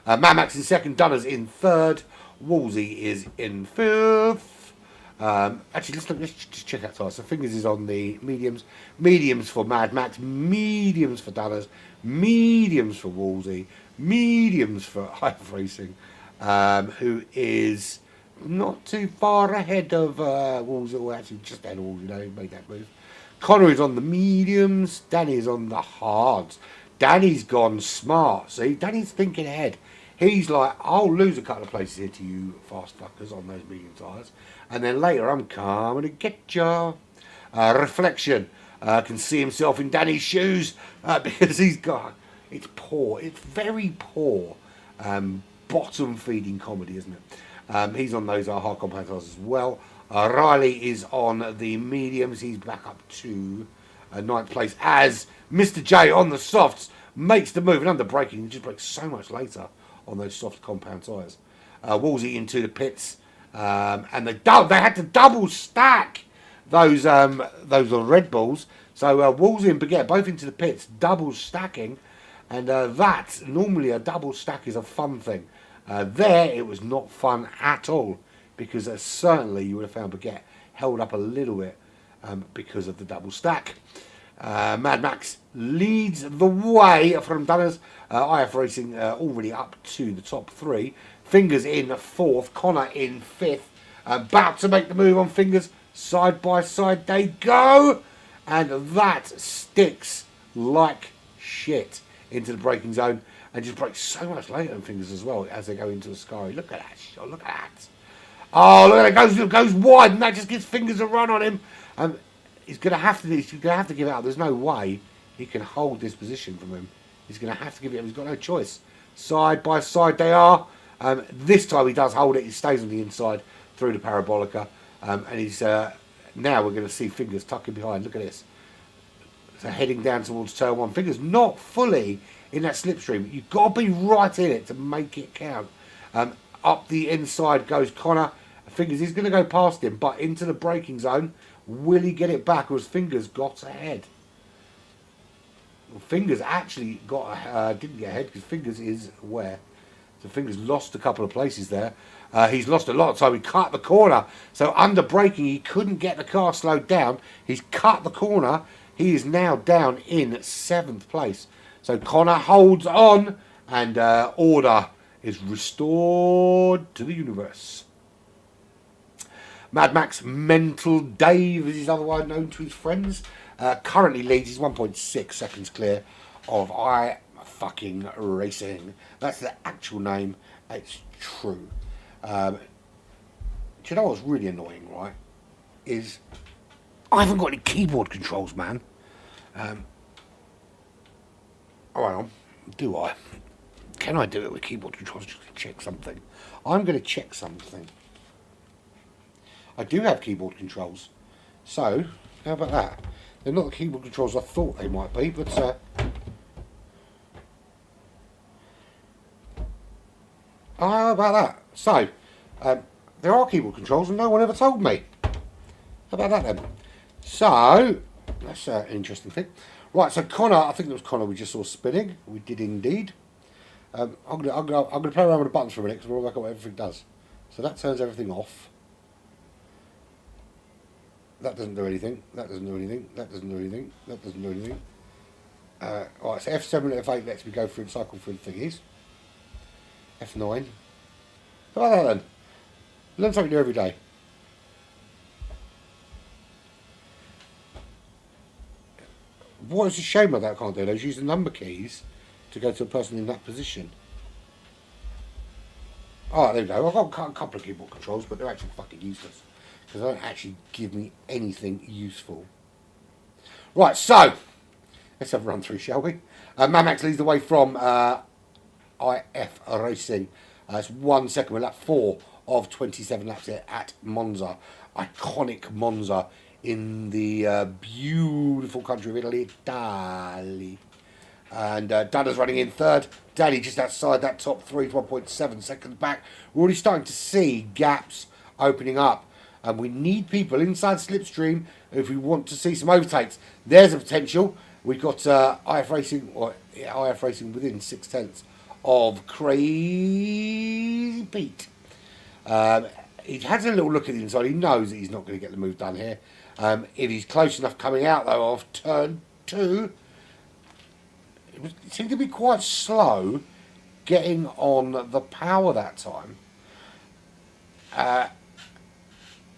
Mad Max in second. Dunners in third. Wolsey is in fifth. Actually, let's just check out tires. So Fingers is on the mediums. Mediums for Mad Max. Mediums for Dunners. Mediums for Wolsey. Mediums for IF Racing. Who is not too far ahead of Wolsey, or actually just ahead of Wolsey, he made that move. Connor is on the mediums, Danny is on the hards. Danny's gone smart, see, Danny's thinking ahead. He's like, I'll lose a couple of places here to you fast fuckers on those medium tyres, and then later I'm coming to get ya. Reflection, can see himself in Danny's shoes, because he's got, it's poor, it's very poor, bottom feeding comedy, isn't it? He's on those hard compact tyres as well. Riley is on the mediums. He's back up to 9th place as Mr. J on the softs makes the move. And under braking, he just brakes so much later on those soft compound tyres. Wolsey into the pits. And they had to double stack those Red Bulls. So Wolsey and Baguette both into the pits, double stacking. And that, normally a double stack is a fun thing. There, it was not fun at all, because certainly you would have found Baguette held up a little bit because of the double stack. Mad Max leads the way from Dunners. IF Racing already up to the top 3. Fingers in 4th, Connor in 5th. About to make the move on Fingers. Side by side they go. And that sticks like shit into the braking zone. And just brakes so much later than Fingers as well as they go into the Scary. Look at that shot, look at that. Oh, look at that, goes wide, and that just gives Fingers a run on him. He's going to have to give out. There's no way he can hold this position from him. He's going to have to give it up. He's got no choice. Side by side they are. This time he does hold it. He stays on the inside through the parabolica. And he's now we're going to see Fingers tucking behind. Look at this. So heading down towards turn 1. Fingers not fully in that slipstream. You've got to be right in it to make it count. Up the inside goes Connor. Fingers, he's going to go past him, but into the braking zone. Will he get it back, or has Fingers got ahead? Well, Fingers actually didn't get ahead, because Fingers is where? So Fingers lost a couple of places there. He's lost a lot of time. He cut the corner. So under braking, he couldn't get the car slowed down. He's cut the corner. He is now down in 7th place. So Connor holds on, and order is restored to the universe. Mad Max Mental Dave, as he's otherwise known to his friends, currently leads. He's 1.6 seconds clear of I fucking Racing. That's the actual name. It's true. Do you know what's really annoying, right? Is I haven't got any keyboard controls, man. Alright on. Do I? Can I do it with keyboard controls? Just to check something. I'm going to check something. I do have keyboard controls. So, how about that? They're not the keyboard controls I thought they might be, but how about that? So, there are keyboard controls and no one ever told me. How about that then? So, That's an interesting thing. Right, so Connor, I think it was Connor we just saw spinning. We did indeed. I'm gonna play around with the buttons for a minute because we'll work out what everything does. So that turns everything off. That doesn't do anything. That doesn't do anything. That doesn't do anything. That doesn't do anything. Alright, so F7 and F8 lets me go through and cycle through the thingies. F9. How about that then? Learn something new every day. What is a shame that I can't do? I was using number keys to go to a person in that position. Alright, there we go. I've got a couple of keyboard controls, but they're actually fucking useless. Because they don't actually give me anything useful. Right, so let's have a run through, shall we? Mad Max leads the way from IF Racing. It's 1 second. We're lap 4 of 27 laps here at Monza. Iconic Monza in the beautiful country of Italy. And Dada's running in third. Daddy just outside that top 3, 1.7 seconds back. We're already starting to see gaps opening up. And we need people inside slipstream if we want to see some overtakes. There's a potential. We've got IF Racing within 6/10 of Crazy Pete. He has a little look at the inside. He knows that he's not going to get the move done here. If he's close enough coming out though of turn 2, it seemed to be quite slow getting on the power that time.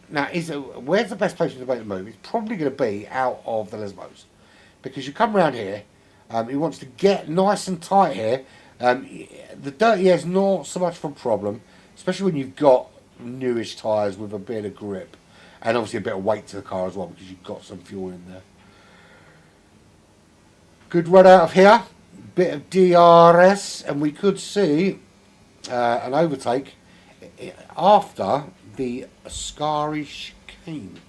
Now, where's the best place to make the move? It's probably going to be out of the Lesbos. Because you come around here, he wants to get nice and tight here. The dirty air's not so much of a problem, especially when you've got newish tyres with a bit of grip. And obviously a bit of weight to the car as well, because you've got some fuel in there. Good run out of here. Bit of DRS, and we could see an overtake after the Ascari chicane.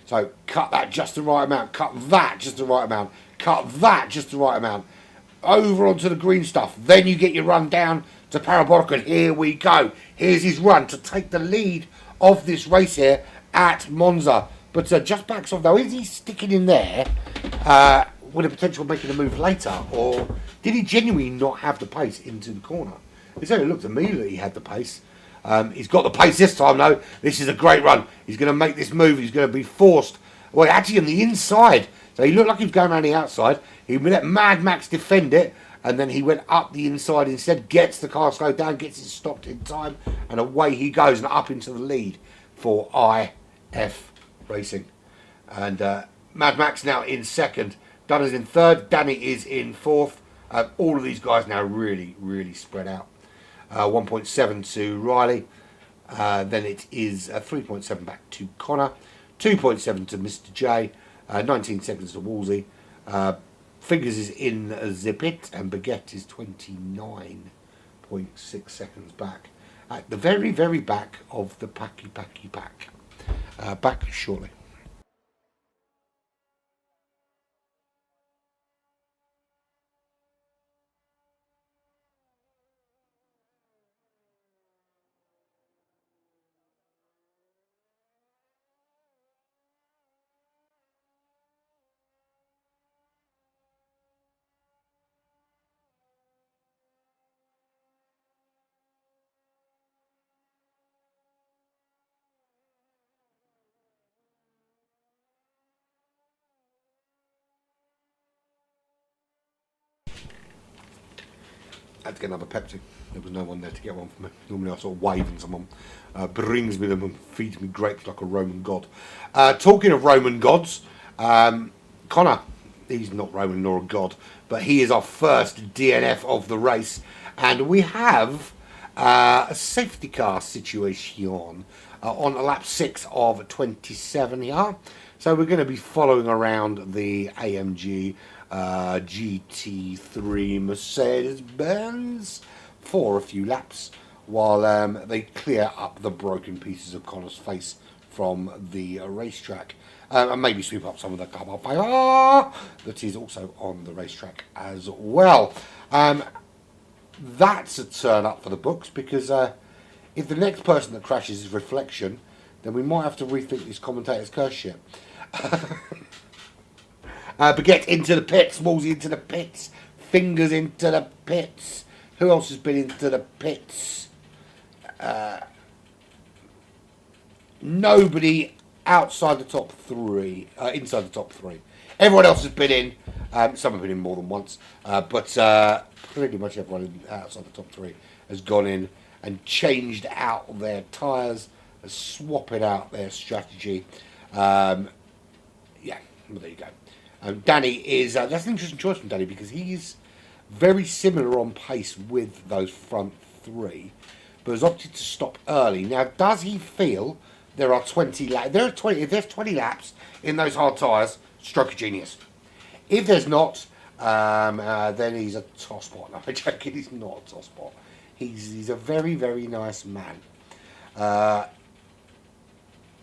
So cut that just the right amount, cut that just the right amount, cut that just the right amount. Over onto the green stuff. Then you get your run down to Parabolic, and here we go. Here's his run to take the lead of this race here at Monza. But just backs off though. Is he sticking in there with a potential of making a move later? Or did he genuinely not have the pace into the corner? It certainly looked to me that he had the pace. He's got the pace this time though. This is a great run. He's going to make this move. He's going to be forced. Well, actually on the inside. So he looked like he was going around the outside. He let Mad Max defend it. And then he went up the inside instead. Gets the car slowed down. Gets it stopped in time. And away he goes and up into the lead for IF Racing. And Mad Max now in second. Dunner's in third. Danny is in fourth. All of these guys now really, really spread out. 1.7 to Riley. Then it is 3.7 back to Connor. 2.7 to Mr. J. 19 seconds to Wolsey. Fingers is in the pit, and Baguette is 29.6 seconds back. At the very, very back of the pack. Back shortly. I had to get another Pepsi. There was no one there to get one for me. Normally I sort of wave and someone brings me them and feeds me grapes like a Roman god. Talking of Roman gods, Connor, he's not Roman nor a god, but he is our first DNF of the race. And we have a safety car situation on lap 6 of 27 here. So we're going to be following around the AMG GT3 Mercedes-Benz for a few laps while they clear up the broken pieces of Connor's face from the racetrack, and maybe sweep up some of the carbon fibre that is also on the racetrack as well. That's a turn up for the books, because if the next person that crashes is Reflection, then we might have to rethink this commentator's curse shit. Baguette into the pits, Wolsey into the pits, Fingers into the pits. Who else has been into the pits? Nobody outside the top three, inside the top three. Everyone else has been in. Some have been in more than once, but pretty much everyone outside the top three has gone in and changed out their tyres, swapping out their strategy. Yeah, well, there you go. Danny is, that's an interesting choice from Danny because he's very similar on pace with those front three, but has opted to stop early. Now, does he feel there are 20 laps? If there's 20 laps in those hard tyres, stroke of genius. If there's not, then he's a tosspot. No, I'm joking, he's not a tosspot. He's a very, very nice man.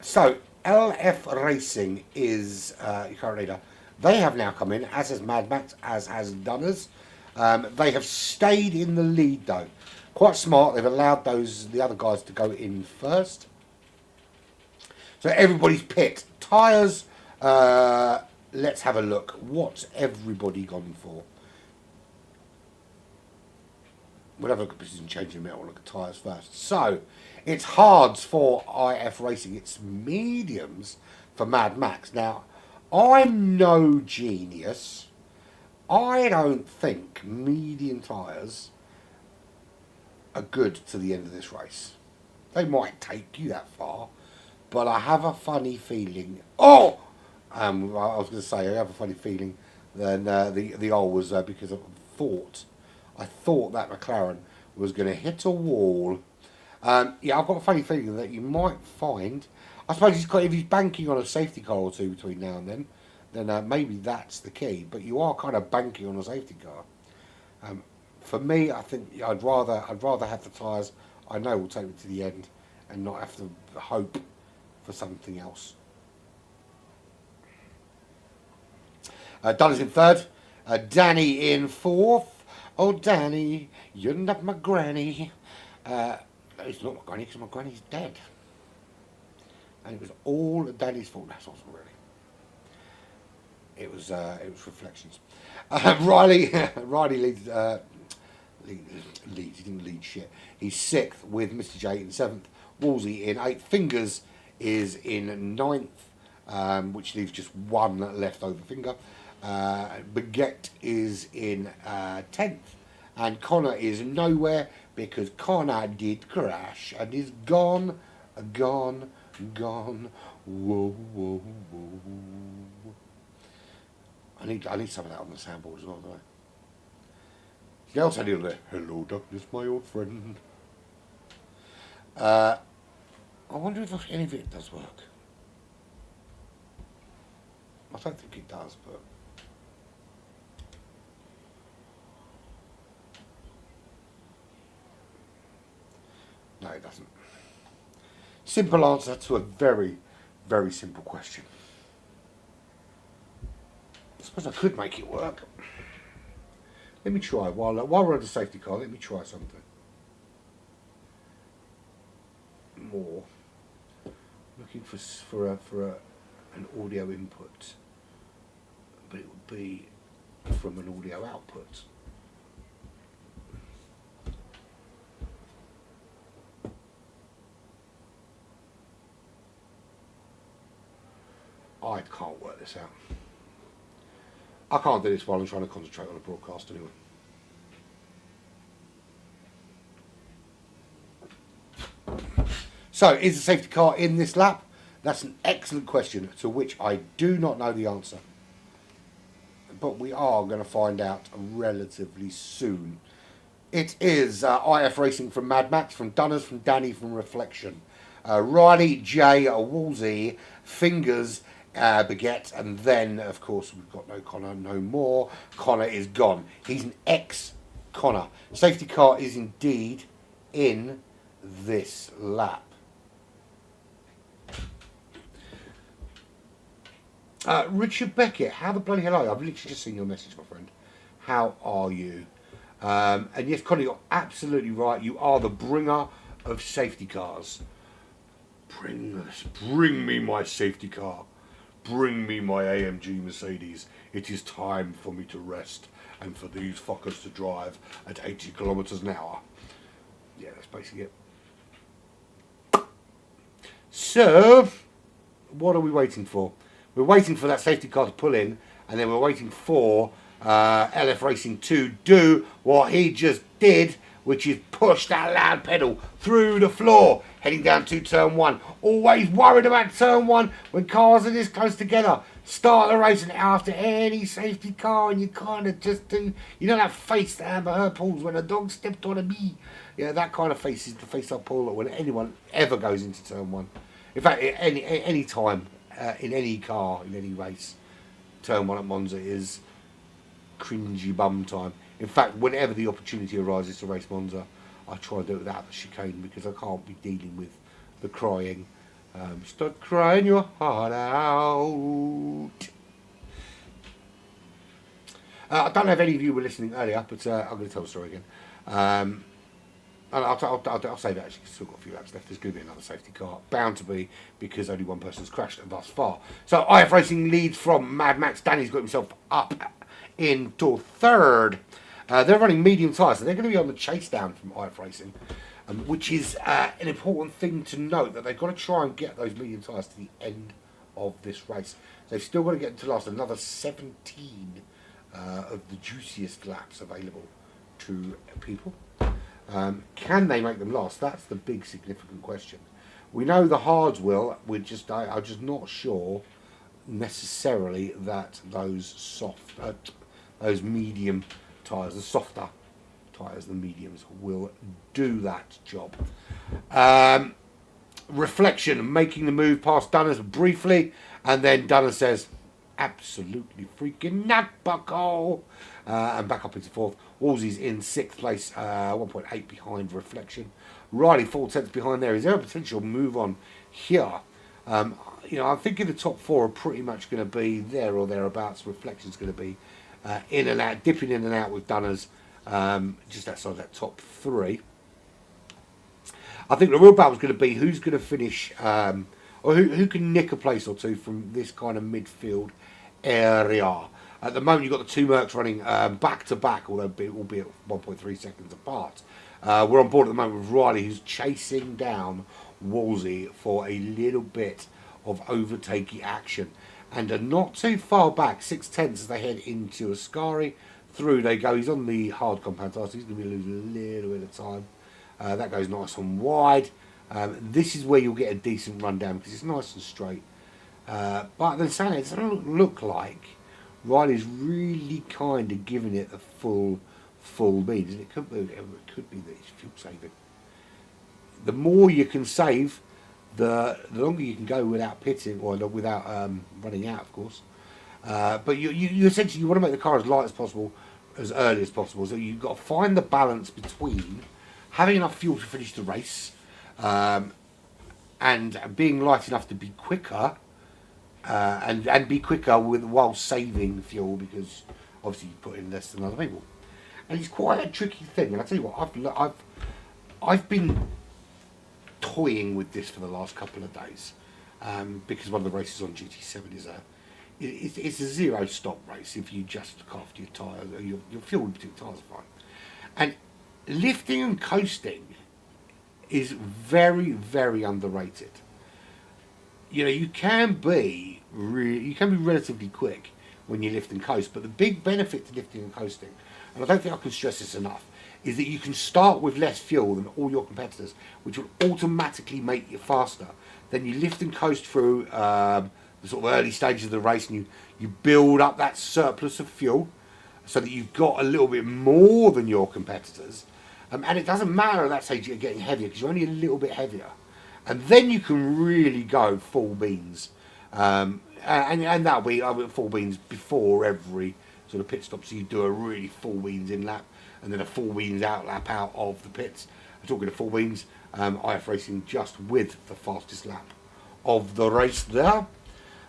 So, LF Racing is your current leader. They have now come in, as has Mad Max, as has Dunners. They have stayed in the lead, though. Quite smart. They've allowed the other guys to go in first. So everybody's pit. Tyres, let's have a look. What's everybody gone for? We'll have a look at position change in a minute. We'll look at tyres first. So, it's hards for IF Racing. It's mediums for Mad Max. Now, I'm no genius. I don't think medium tyres are good to the end of this race. They might take you that far, but I have a funny feeling. Oh! I was going to say, I have a funny feeling then the O was because I thought that McLaren was going to hit a wall. Yeah, I've got a funny feeling that you might find, I suppose if he's banking on a safety car or two between now and then maybe that's the key. But you are kind of banking on a safety car. For me, I think I'd rather have the tyres I know will take me to the end and not have to hope for something else. Dunners in third, Danny in fourth. Oh, Danny, you're not my granny. It's not my granny because my granny's dead. And it was all Danny's fault. That wasn't really. It was reflections. Riley leads. He didn't lead shit. He's sixth with Mr. J in seventh. Wolsey in eighth. Fingers is in ninth, which leaves just one left over Finger. Baguette is in 10th, and Connor is nowhere because Connor did crash and is gone. Whoa. I need some of that on the soundboard as well, don't I? The else I need there. Hello, darkness, my old friend. I wonder if any of it does work. I don't think it does, but. No, it doesn't. Simple answer to a very, very simple question. I suppose I could make it work. Let me try. While we're on the safety car, let me try something. More. Looking for an audio input. But it would be from an audio output. I can't work this out. I can't do this while I'm trying to concentrate on a broadcast anyway. So, is the safety car in this lap? That's an excellent question to which I do not know the answer. But we are going to find out relatively soon. It is IF Racing from Mad Max, from Dunners, from Danny, from Reflection. Riley, Jay, Wolsey, Fingers, Baguette, and then, of course, we've got no Connor, no more. Connor is gone. He's an ex-Connor. Safety car is indeed in this lap. Richard Beckett, how the bloody hell are you? I've literally just seen your message, my friend. How are you? And yes, Connor, you're absolutely right. You are the bringer of safety cars. Bring me my safety car. bring me my AMG Mercedes. It is time for me to rest and for these fuckers to drive at 80 kilometers an hour. Yeah, that's basically it. So, what are we waiting for? We're waiting for that safety car to pull in, and then we're waiting for LF Racing to do what he just did, which is push that loud pedal through the floor, heading down to turn one. Always worried about turn one when cars are this close together. Start the race and after any safety car, and you kind of just do, you know that face that Amber Heard pulls when a dog stepped on a bee? Yeah, that kind of face is the face I pull when anyone ever goes into turn one. In fact, any time, in any car, in any race, turn one at Monza is cringy bum time. In fact, whenever the opportunity arises to race Monza, I try to do it without the chicane because I can't be dealing with the crying. Start crying your heart out. I don't know if any of you were listening earlier, but I'm going to tell the story again. I'll say that actually, because still got a few laps left. There's going to be another safety car, bound to be, because only one person's crashed thus far. So IF Racing leads from Mad Max. Danny's got himself up into third. They're running medium tyres, so they're going to be on the chase down from IF Racing, which is an important thing to note, that they've got to try and get those medium tyres to the end of this race. They've still got to get to last another 17 of the juiciest laps available to people. Can they make them last? That's the big significant question. We know the hards will. I'm just not sure necessarily that those those medium tyres, the softer tyres, the mediums, will do that job. Reflection, making the move past Dunners briefly, and then Dunner says, absolutely freaking napical, and back up into fourth. Wolsey's in sixth place, 1.8 behind Reflection. Riley 4 tenths behind there. Is there a potential move on here? I'm thinking the top four are pretty much going to be there or thereabouts. Reflection's going to be in and out, dipping in and out with Dunners, just outside that top three. I think the real battle is going to be who's going to finish, or who can nick a place or two from this kind of midfield area. At the moment, you've got the two Mercs running back to back, although it will be at 1.3 seconds apart. We're on board at the moment with Riley, who's chasing down Wolsey for a little bit of overtaking action. And are not too far back, 6 tenths as they head into Ascari. Through they go. He's on the hard compound tire, so he's going to be losing a little bit of time. That goes nice and wide. This is where you'll get a decent rundown because it's nice and straight. But then saying it doesn't look like Riley's really kind of giving it a full beat. And it could be that it's fuel saving. The more you can save, the longer you can go without pitting, or without running out, of course. But you essentially you want to make the car as light as possible, as early as possible. So you've got to find the balance between having enough fuel to finish the race, and being light enough to be quicker, and be quicker while saving fuel, because obviously you put in less than other people. And it's quite a tricky thing. And I tell you what, I've been toying with this for the last couple of days, because one of the races on GT7 is it's a zero stop race if you just look after your tyres, your fuel between tyres are fine. And lifting and coasting is very, very underrated. You can be relatively quick when you lift and coast, but the big benefit to lifting and coasting, and I don't think I can stress this enough, is that you can start with less fuel than all your competitors, which will automatically make you faster. Then you lift and coast through the sort of early stages of the race, and you build up that surplus of fuel so that you've got a little bit more than your competitors. And it doesn't matter at that stage you're getting heavier, because you're only a little bit heavier. And then you can really go full beans. And that'll be full beans before every sort of pit stop. So you do a really full beans in lap, and then a full beans out lap out of the pits. I'm talking to full beans, IF Racing just with the fastest lap of the race there.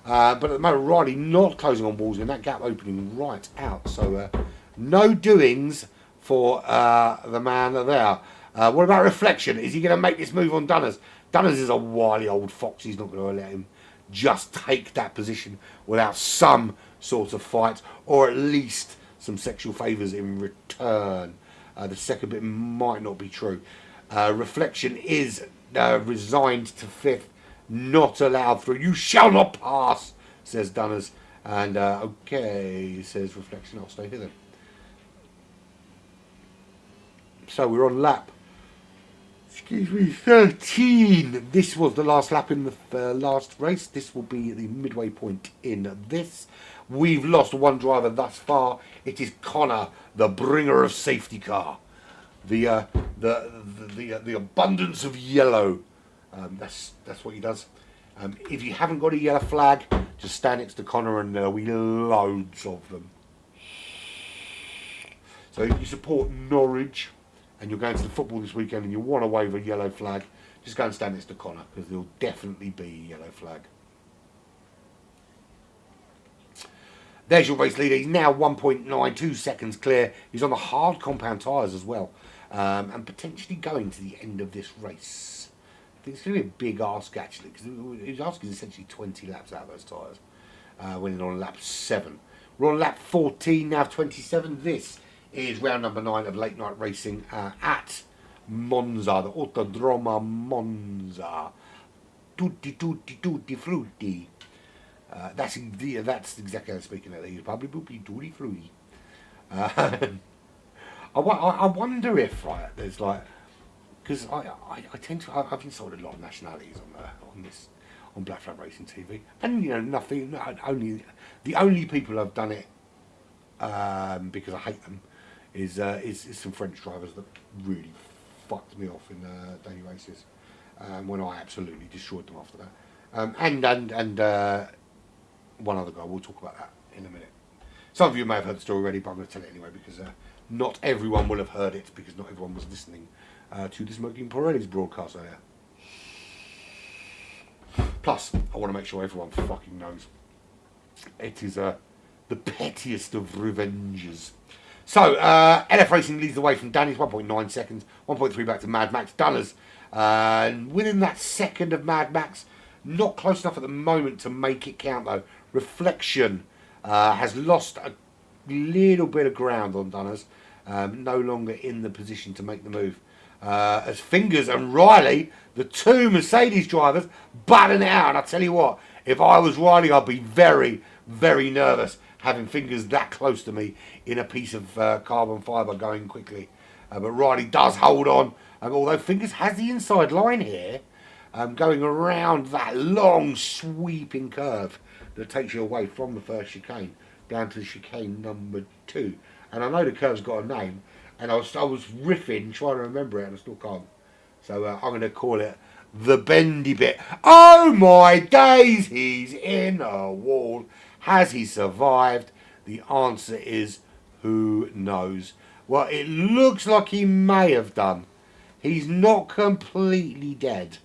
But at the moment, Riley not closing on Wolsey, and that gap opening right out. So no doings for the man there. What about Reflection? Is he going to make this move on Dunners? Dunners is a wily old fox. He's not going to let him just take that position without some sort of fight, or at least some sexual favours in return. The second bit might not be true. Reflection is resigned to fifth, not allowed through. You shall not pass, says Dunners. And okay, says Reflection, I'll stay here then. So we're on lap, 13. This was the last lap in the last race. This will be the midway point in this. We've lost one driver thus far. It is Connor, the bringer of safety car. The abundance of yellow. That's what he does. If you haven't got a yellow flag, just stand next to Connor and there'll be loads of them. So if you support Norwich and you're going to the football this weekend and you want to wave a yellow flag, just go and stand next to Connor, because there'll definitely be a yellow flag. There's your race leader. He's now 1.92 seconds clear. He's on the hard compound tyres as well, and potentially going to the end of this race. I think it's going to be a big ask, actually, because his ask is essentially 20 laps out of those tyres, winning on lap 7. We're on lap 14 now, 27. This is round number 9 of late night racing at Monza, the Autodromo Monza. Tutti frutti. That's exactly how I'm speaking of these. Probably tutti frutti. I wonder if, right, there's like, because I tend to, I've been sold a lot of nationalities on Black Flag Racing TV, and the only people I've done it because I hate them is some French drivers that really fucked me off in daily races when I absolutely destroyed them after that, and one other guy. We'll talk about that in a minute. Some of you may have heard the story already, but I'm going to tell it anyway, because not everyone will have heard it, because not everyone was listening to the Smoking Pirelli's broadcast earlier. Plus, I want to make sure everyone fucking knows it is the pettiest of revenges. So, LF Racing leads the way from Danny's 1.9 seconds, 1.3 back to Mad Max Dunners. Within that second of Mad Max, not close enough at the moment to make it count though. Reflection has lost a little bit of ground on Dunners, no longer in the position to make the move. As Fingers and Riley, the two Mercedes drivers, butting it out. And I tell you what, if I was Riley, I'd be very, very nervous having Fingers that close to me in a piece of carbon fibre going quickly. But Riley does hold on, although Fingers has the inside line here, going around that long sweeping curve that takes you away from the first chicane down to chicane number 2. And I know the curve's got a name, and I was riffing trying to remember it, and I still can't. So I'm going to call it the bendy bit. Oh my days, he's in a wall. Has he survived? The answer is, who knows? Well, it looks like he may have done. He's not completely dead.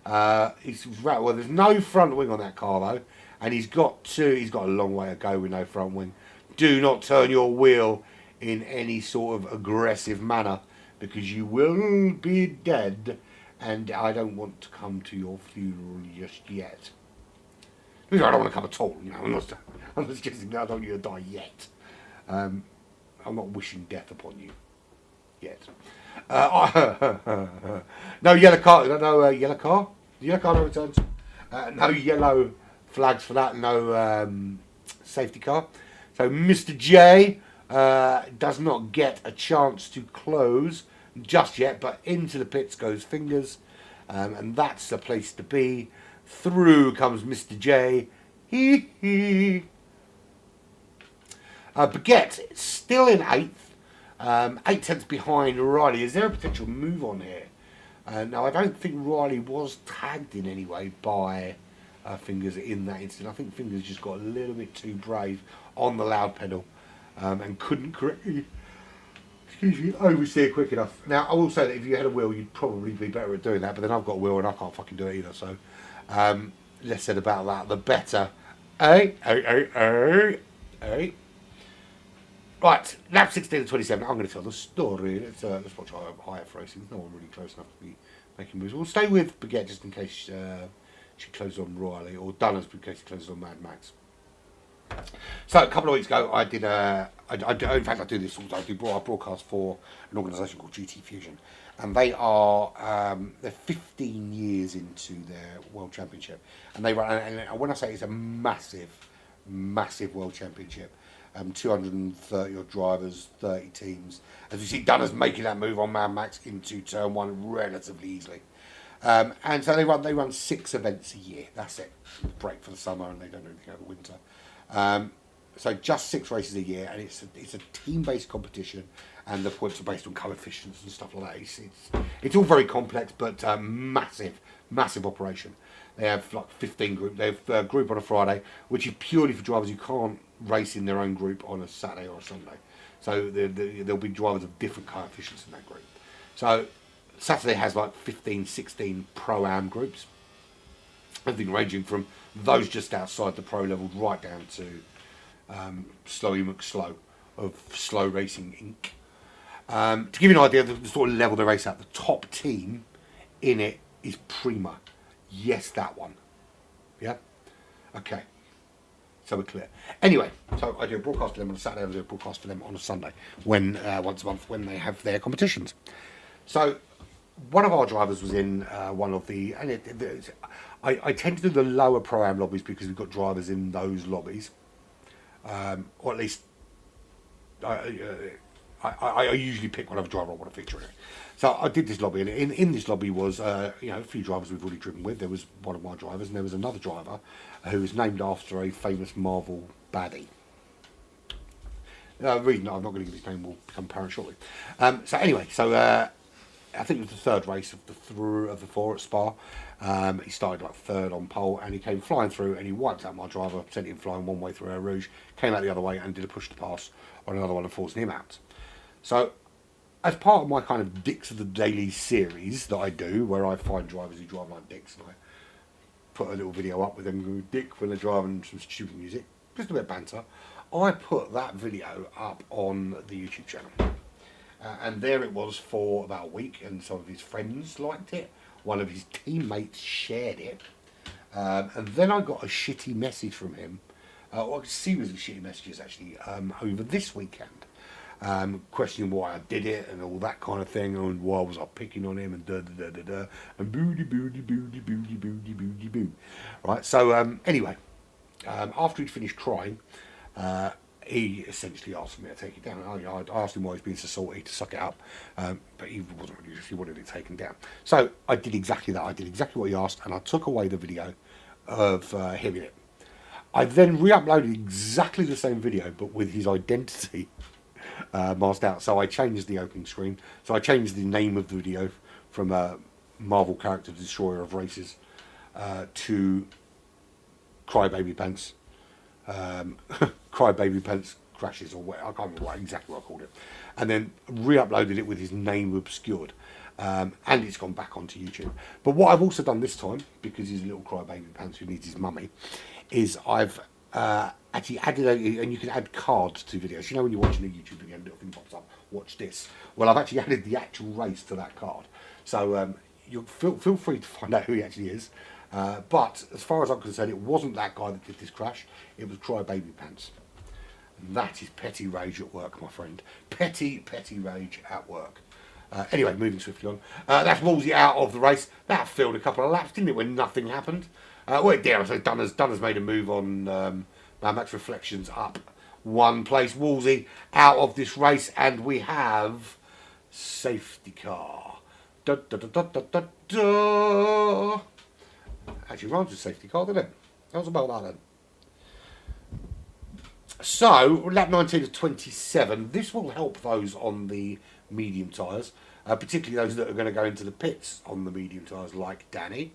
Well, there's no front wing on that car though, and he's got a long way to go with no front wing. Do not turn your wheel in any sort of aggressive manner, because you will be dead, and I don't want to come to your funeral just yet. I don't want to come at all, I'm not suggesting that I don't want you to die yet. I'm not wishing death upon you yet. No yellow car, no yellow car. The yellow car no returns. No yellow flags for that. No safety car. So Mr. J does not get a chance to close just yet, but into the pits goes Fingers, and that's the place to be. Through comes Mr. J. Hee hee. Baguette still in 8th, 8 tenths behind Riley. Is there a potential move on here? No, I don't think Riley was tagged in any way by Fingers in that instant. I think Fingers just got a little bit too brave on the loud pedal and couldn't correctly oversteer quick enough. Now, I will say that if you had a wheel, you'd probably be better at doing that, but then I've got a wheel and I can't fucking do it either, so less said about that, the better. Right, lap 16 to 27. I'm going to tell the story. Let's watch IF Racing. There's no one really close enough to be making moves. We'll stay with Baguette just in case she closed on Riley, or Dunner's because she closed on Mad Max. So a couple of weeks ago, I did in fact I do this all the time. I broadcast for an organisation called GTFusion, and they are they're 15 years into their World Championship, and they run. And when I say it's a massive World Championship, 230 odd drivers, 30 teams. As you see, Dunner's making that move on Mad Max into turn one relatively easily. And so they run 6 events a year. That's it. Break for the summer, and they don't do anything over the winter. So just 6 races a year, and it's a team-based competition, and the points are based on coefficients and stuff like that. It's all very complex, but massive operation. They have like 15 groups. They have a group on a Friday, which is purely for drivers who can't race in their own group on a Saturday or a Sunday. So there'll be drivers of different coefficients in that group. So Saturday has like 15, 16 Pro-Am groups. Everything ranging from those just outside the pro level right down to Slowy McSlow of Slow Racing Inc. To give you an idea of the sort of level they race at, the top team in it is Prima. Yes, that one. Yeah? Okay. So we're clear. Anyway, so I do a broadcast for them on a Saturday, I do a broadcast for them on a Sunday, when once a month when they have their competitions. So one of our drivers was in one of the, and I tend to do the lower Pro-Am lobbies because we've got drivers in those lobbies, or at least I usually pick whatever driver I want to feature in it. So I did this lobby, and in this lobby was a few drivers we've already driven with. There was one of my drivers, and there was another driver who was named after a famous Marvel baddie. The reason I'm not going to give his name will become apparent shortly. So anyway, I think it was the third race of the 4 at Spa. He started like third on pole, and he came flying through, and he wiped out my driver, sent him flying one way through Air Rouge, came out the other way and did a push to pass on another one and forced him out. So as part of my kind of Dicks of the Daily series that I do, where I find drivers who drive like dicks, and I put a little video up with them going dick when they're driving some stupid music, just a bit of banter, I put that video up on the YouTube channel. And there it was for about a week, and some of his friends liked it. One of his teammates shared it. And then I got a shitty message from him, or a series of shitty messages actually, over this weekend. Questioning why I did it and all that kind of thing, and why was I picking on him, and and booty boo. Right, so anyway, after he'd finished crying, he essentially asked me to take it down. I asked him why he's being so salty to suck it up, but he wasn't really, he wanted it taken down. So I did exactly that. I did exactly what he asked, and I took away the video of him in it. I then re-uploaded exactly the same video, but with his identity masked out. So I changed the opening screen. So I changed the name of the video from Marvel Character Destroyer of Races to Crybaby Pants. Crybaby Pants Crashes, or what, I can't remember exactly what I called it. And then re-uploaded it with his name obscured. And it's gone back onto YouTube. But what I've also done this time, because he's a little crybaby pants who needs his mummy, is I've actually added, and you can add cards to videos. You know when you're watching a YouTube video and a little thing pops up, watch this. Well, I've actually added the actual race to that card. So you feel free to find out who he actually is. But as far as I'm concerned, it wasn't that guy that did this crash. It was Crybaby Pants. And that is petty rage at work, my friend. Petty rage at work. Anyway, moving swiftly on. That's Wolsey out of the race. That filled a couple of laps, didn't it, when nothing happened? Well, it did. So Dunner's made a move on Mad Max Reflections up one place. Wolsey out of this race, and we have safety car. Da, da, da, da, da, da, da. Actually rhymes with safety car, doesn't it? How's about that then? So, lap 19 of 27. This will help those on the medium tyres, particularly those that are going to go into the pits on the medium tyres, like Danny.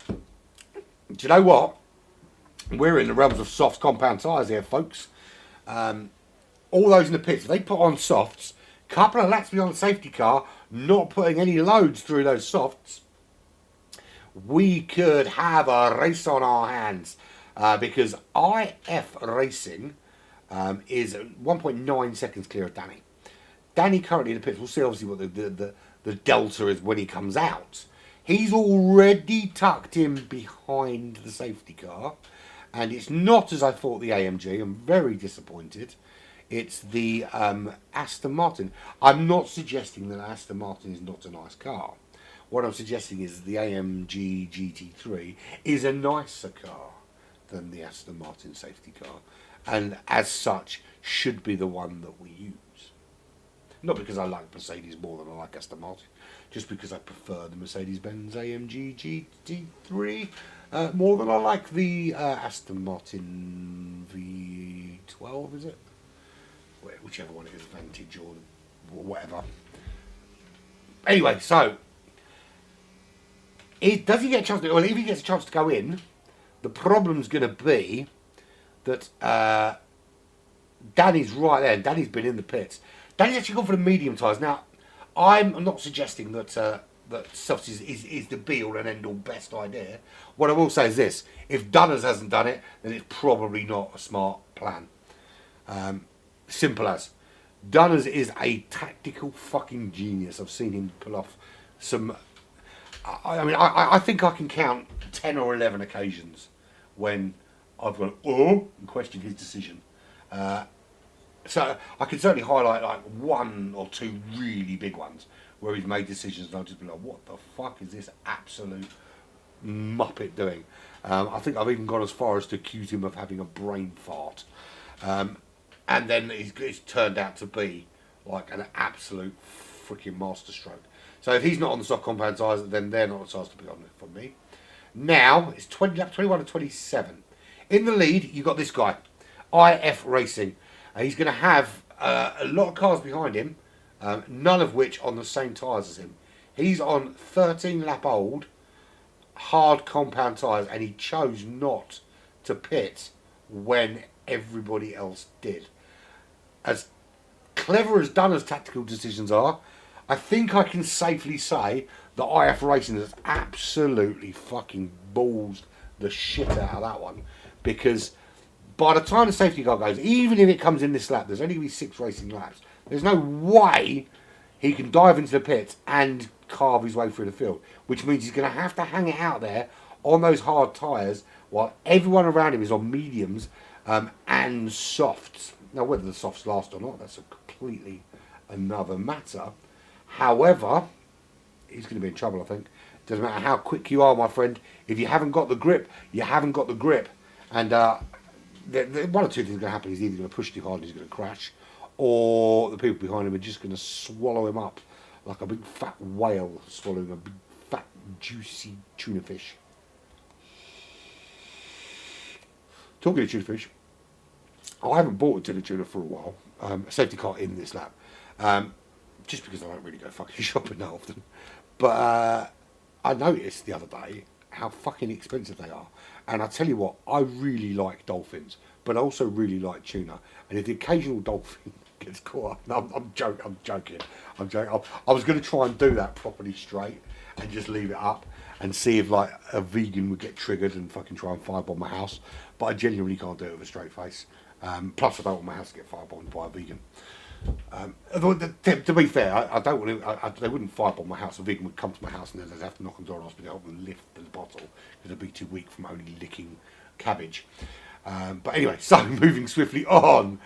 Do you know what? We're in the realms of soft compound tyres here, folks. All those in the pits, if they put on softs, couple of laps beyond the safety car, not putting any loads through those softs, we could have a race on our hands. Because IF Racing is 1.9 seconds clear of Danny. Danny currently in the pits. We'll see obviously what the delta is when he comes out. He's already tucked in behind the safety car, and it's not as I thought the AMG. I'm very disappointed. It's the Aston Martin. I'm not suggesting that Aston Martin is not a nice car. What I'm suggesting is the AMG GT3 is a nicer car than the Aston Martin safety car, and as such should be the one that we use. Not because I like Mercedes more than I like Aston Martin, just because I prefer the Mercedes-Benz AMG GT3 more than I like the Aston Martin V12, is it? Whichever one it is, Vantage or whatever. Anyway, so does he get a chance to? Well, if he gets a chance to go in, the problem's going to be that Danny's right there. Danny's been in the pits. Danny's actually gone for the medium tyres. Now, I'm not suggesting that that softs is the be-all and end-all best idea. What I will say is this: if Dunners hasn't done it, then it's probably not a smart plan. Simple as. Dunners is a tactical fucking genius. I've seen him pull off some. I think I can count 10 or 11 occasions when I've gone and questioned his decision. So I can certainly highlight like one or two really big ones where he's made decisions and I've just been like, what the fuck is this absolute muppet doing? I think I've even gone as far as to accuse him of having a brain fart. And then it's turned out to be like an absolute freaking masterstroke. So if he's not on the soft compound tyres, then they're not the tyres to be on for me. Now it's 21 to 27. In the lead, you've got this guy, IF Racing. He's going to have a lot of cars behind him, none of which on the same tyres as him. He's on 13 lap old hard compound tyres, and he chose not to pit when everybody else did. As clever as Dunner's tactical decisions are, I think I can safely say that IF Racing has absolutely fucking balls the shit out of that one, because by the time the safety car goes, even if it comes in this lap, there's only going to be 6 racing laps. There's no way he can dive into the pits and carve his way through the field, which means he's going to have to hang it out there on those hard tyres while everyone around him is on mediums and softs. Now, whether the softs last or not, that's a completely another matter. However, he's going to be in trouble, I think. Doesn't matter how quick you are, my friend. If you haven't got the grip, you haven't got the grip. And one or two things are going to happen. He's either going to push too hard and he's going to crash, or the people behind him are just going to swallow him up like a big fat whale swallowing a big fat juicy tuna fish. Talking of tuna fish, I haven't bought a tuna for a while. A safety car in this lap. Just because I don't really go fucking shopping that often. But I noticed the other day how fucking expensive they are. And I tell you what, I really like dolphins, but I also really like tuna. And if the occasional dolphin gets caught up, no, I'm joking. I was going to try and do that properly straight and just leave it up and see if like a vegan would get triggered and fucking try and firebomb my house. But I genuinely can't do it with a straight face. Plus I don't want my house to get firebombed by a vegan. To be fair, I don't want to. They wouldn't firebomb my house. A vegan would come to my house and then they'd have to knock on the door and ask me to help them lift the bottle because they'd be too weak from only licking cabbage. But anyway, so moving swiftly on,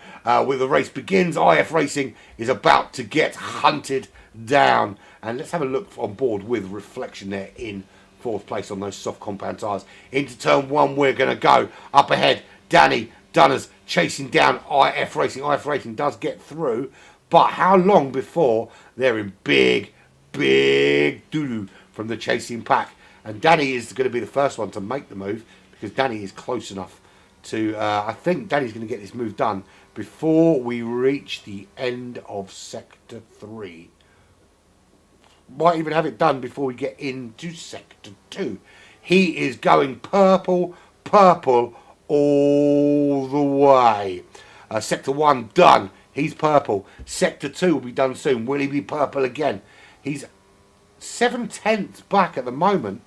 with the race begins. IF Racing is about to get hunted down, and let's have a look on board with Reflection there in 4th place on those soft compound tyres. Into turn 1, we're going to go up ahead. Danny Dunners chasing down IF Racing. IF Racing does get through, but how long before they're in big doo-doo from the chasing pack? And Danny is going to be the first one to make the move because Danny is close enough to... I think Danny's going to get this move done before we reach the end of Sector 3. Might even have it done before we get into Sector 2. He is going purple all the way. Sector 1 done. He's purple. Sector 2 will be done soon. Will he be purple again? He's 7/10 back at the moment,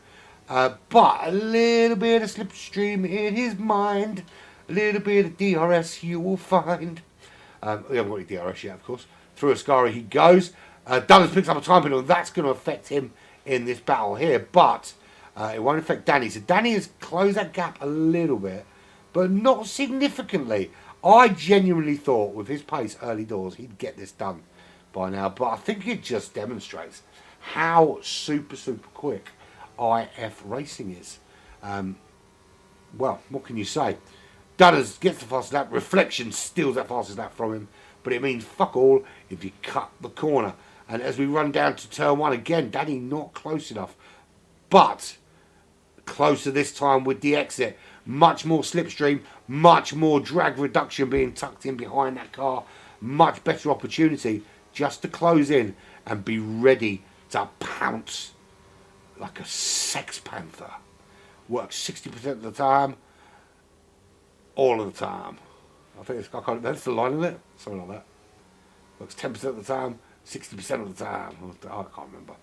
but a little bit of slipstream in his mind. A little bit of DRS you will find. We haven't got any DRS yet, of course. Through Ascari he goes. Dunners picks up a time penalty. That's going to affect him in this battle here, but it won't affect Danny. So Danny has closed that gap a little bit, but not significantly. I genuinely thought with his pace early doors he'd get this done by now, but I think it just demonstrates how super quick IF racing is. Well, what can you say? Dunners gets the fastest lap, Reflection steals that fastest lap from him, but it means fuck all if you cut the corner. And as we run down to turn one again, Danny not close enough, but closer this time with the exit. Much more slipstream, much more drag reduction being tucked in behind that car. Much better opportunity just to close in and be ready to pounce like a sex panther. Works 60% of the time, all of the time. I think that's the line, isn't it? Something like that. Works 10% of the time, 60% of the time. I can't remember.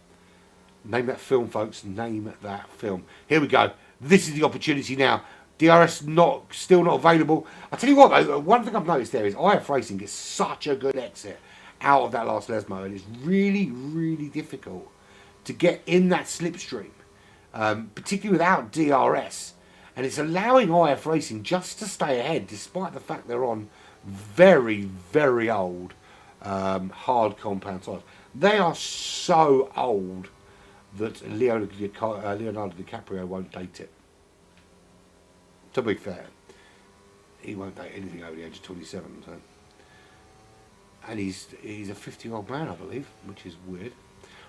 Name that film, folks. Name that film. Here we go. This is the opportunity now. DRS still not available. I tell you what, though, one thing I've noticed there is IF Racing gets such a good exit out of that last Lesmo, and it's really difficult to get in that slipstream, particularly without DRS. And it's allowing IF Racing just to stay ahead, despite the fact they're on very old hard compound tires. They are so old that Leonardo DiCaprio won't date it. To be fair, he won't date anything over the age of 27. So. And he's a 50-year-old man, I believe, which is weird.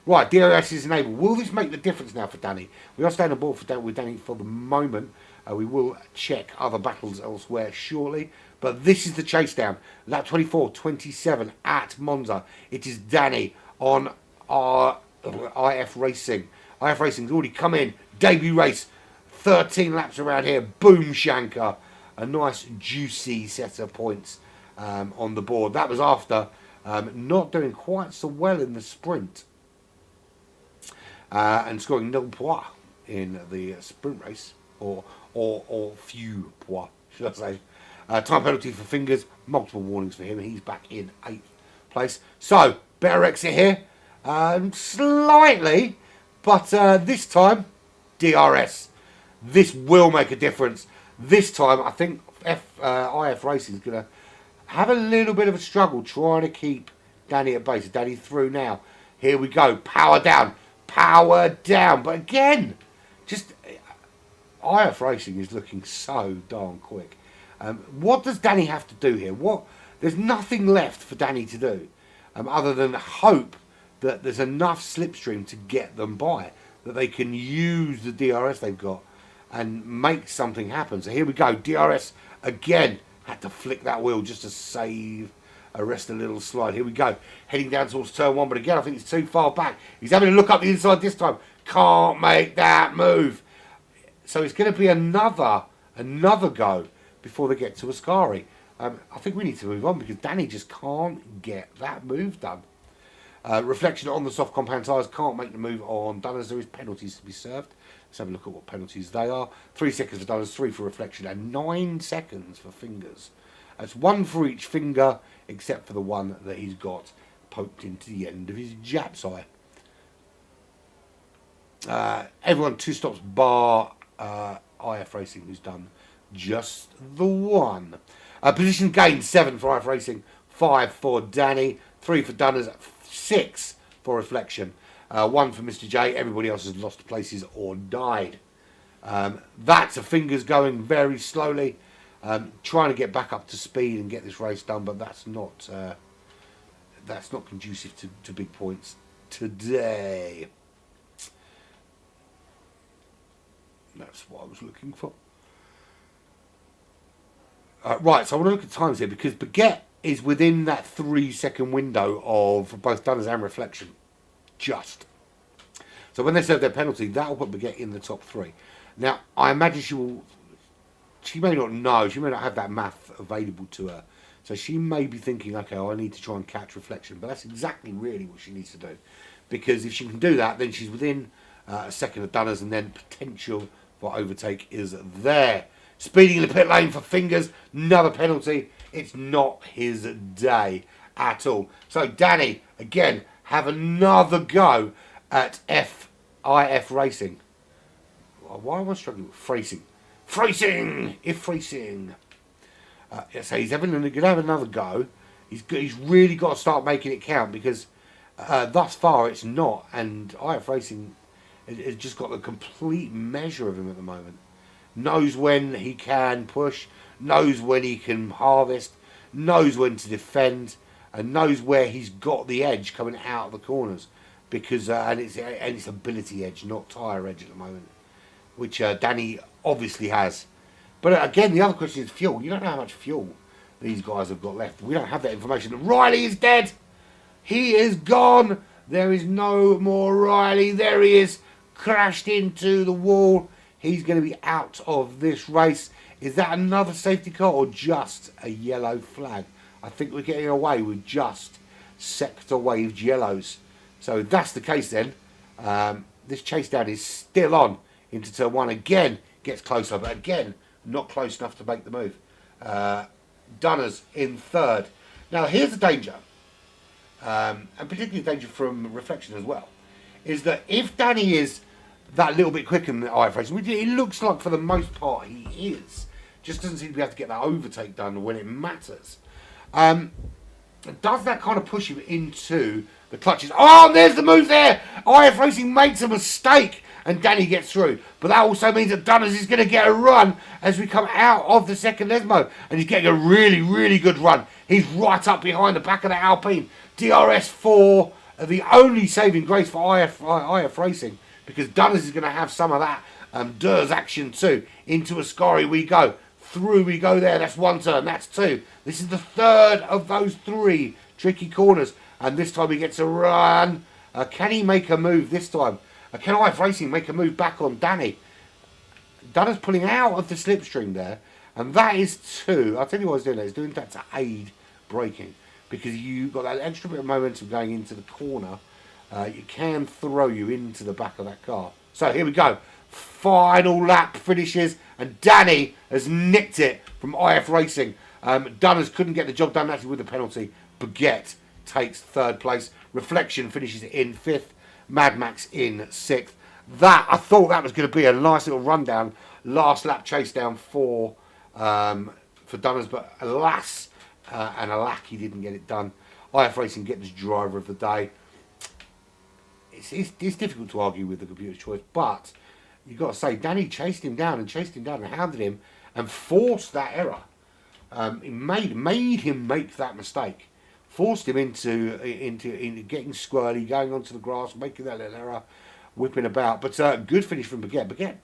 Right, DRS is enabled. Will this make the difference now for Danny? We are staying on board with Danny for the moment. We will check other battles elsewhere shortly. But this is the chase down. Lap 24-27 at Monza. It is Danny on our IF Racing. IF Racing's already come in. Debut race. 13 laps around here. Boom shanker. A nice juicy set of points on the board. That was after not doing quite so well in the sprint. And scoring 0 points in the sprint race. Or few points, should I say. Time penalty for Fingers. Multiple warnings for him. He's back in 8th place. So, better exit here. Slightly. But this time, DRS. This will make a difference. This time, I think IF Racing is going to have a little bit of a struggle trying to keep Danny at base. Danny through now. Here we go. Power down. Power down. But again, just IF Racing is looking so darn quick. What does Danny have to do here? There's nothing left for Danny to do other than hope that there's enough slipstream to get them by, that they can use the DRS they've got and make something happen. So here we go. DRS again. Had to flick that wheel just to arrest a little slide. Here we go. Heading down towards turn one, but again, I think it's too far back. He's having to look up the inside this time. Can't make that move. So it's going to be another go before they get to Ascari. I think we need to move on because Danny just can't get that move done. Reflection on the soft compound tyres can't make the move on Dunners. There is penalties to be served. Let's have a look at what penalties they are. 3 seconds for Dunners, 3 for Reflection, and 9 seconds for Fingers. That's 1 for each finger, except for the one that he's got poked into the end of his Jap's eye. Everyone 2 stops bar IF Racing, who's done just the 1. Position gain 7 for IF Racing, 5 for Danny, 3 for Dunners, 6 for Reflection, 1 for Mr. J. Everybody else has lost places or died. That's a Fingers going very slowly, trying to get back up to speed and get this race done, but that's not conducive to big points today. That's what I was looking for. Right, so I want to look at times here because Baguette is within that 3-second window of both Dunners and Reflection. Just. So when they serve their penalty, that will put Baguette in the top 3. Now, I imagine she may not know, she may not have that math available to her. So she may be thinking, okay, I need to try and catch Reflection. But that's exactly really what she needs to do. Because if she can do that, then she's within a second of Dunners, and then potential for overtake is there. Speeding in the pit lane for Fingers, another penalty. It's not his day at all. So Danny, again, have another go at IF IF Racing. Why am I struggling with Fracing? If Racing. So he's going to have another go. He's really got to start making it count because thus far it's not. And IF Racing has just got the complete measure of him at the moment. Knows when he can push, knows when he can harvest, knows when to defend, and knows where he's got the edge coming out of the corners. Because and it's ability edge, not tyre edge at the moment, which Danny obviously has. But again, the other question is fuel. You don't know how much fuel these guys have got left. We don't have that information. Riley is dead. He is gone. There is no more Riley. There he is, crashed into the wall. He's going to be out of this race. Is that another safety car or just a yellow flag? I think we're getting away with just sector waved yellows. So if that's the case then, this chase down is still on into turn 1. Again, gets closer, but again, not close enough to make the move. Dunners in third. Now here's the danger, and particularly danger from reflection as well, is that if Danny is that little bit quicker than IF Racing, which it looks like for the most part he is, just doesn't seem to be able to get that overtake done when it matters. Does that kind of push him into the clutches? Oh, there's the move there! IF Racing makes a mistake and Danny gets through. But that also means that Dunners is going to get a run as we come out of the second Lesmo. And he's getting a really, really good run. He's right up behind the back of the Alpine. DRS4, the only saving grace for IF Racing, because Dunners is going to have some of that Durs action too. Into Ascari we go. Through we go there. That's one turn. That's two. This is the third of those three tricky corners. And this time he gets a run. Can he make a move this time? Can IF Racing make a move back on Danny? Dunners pulling out of the slipstream there. And that is two. I'll tell you what he's doing there. He's doing that to aid braking. Because you've got that extra bit of momentum going into the corner. It can throw you into the back of that car. So here we go. Final lap finishes. And Danny has nicked it from IF Racing. Dunners couldn't get the job done actually with the penalty. Baguette takes third place. Reflection finishes in fifth. Mad Max in sixth. I thought that was going to be a nice little rundown, last lap chase down for Dunners, but alas and alack, he didn't get it done. IF Racing gets driver of the day. It's difficult to argue with the computer's choice, but you've got to say Danny chased him down and hounded him and forced that error. It made him make that mistake. Forced him into getting squirrely, going onto the grass, making that little error, whipping about. But good finish from Baguette. Baguette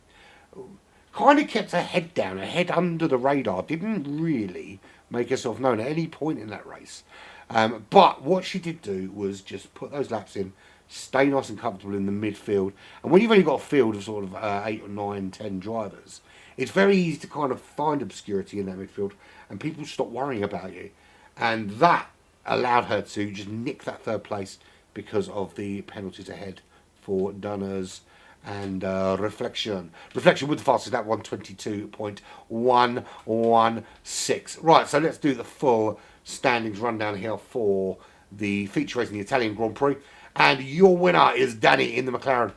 kind of kept her head down, her head under the radar. Didn't really make herself known at any point in that race. But what she did do was just put those laps in, stay nice and comfortable in the midfield. And when you've only got a field of sort of 8 or 9, 10 drivers, it's very easy to kind of find obscurity in that midfield, and people stop worrying about you. And that allowed her to just nick that third place because of the penalties ahead for Dunners and Reflection. Reflection with the fastest lap, 122.116. Right, so let's do the full standings rundown here for the feature race in the Italian Grand Prix. And your winner is Danny in the McLaren.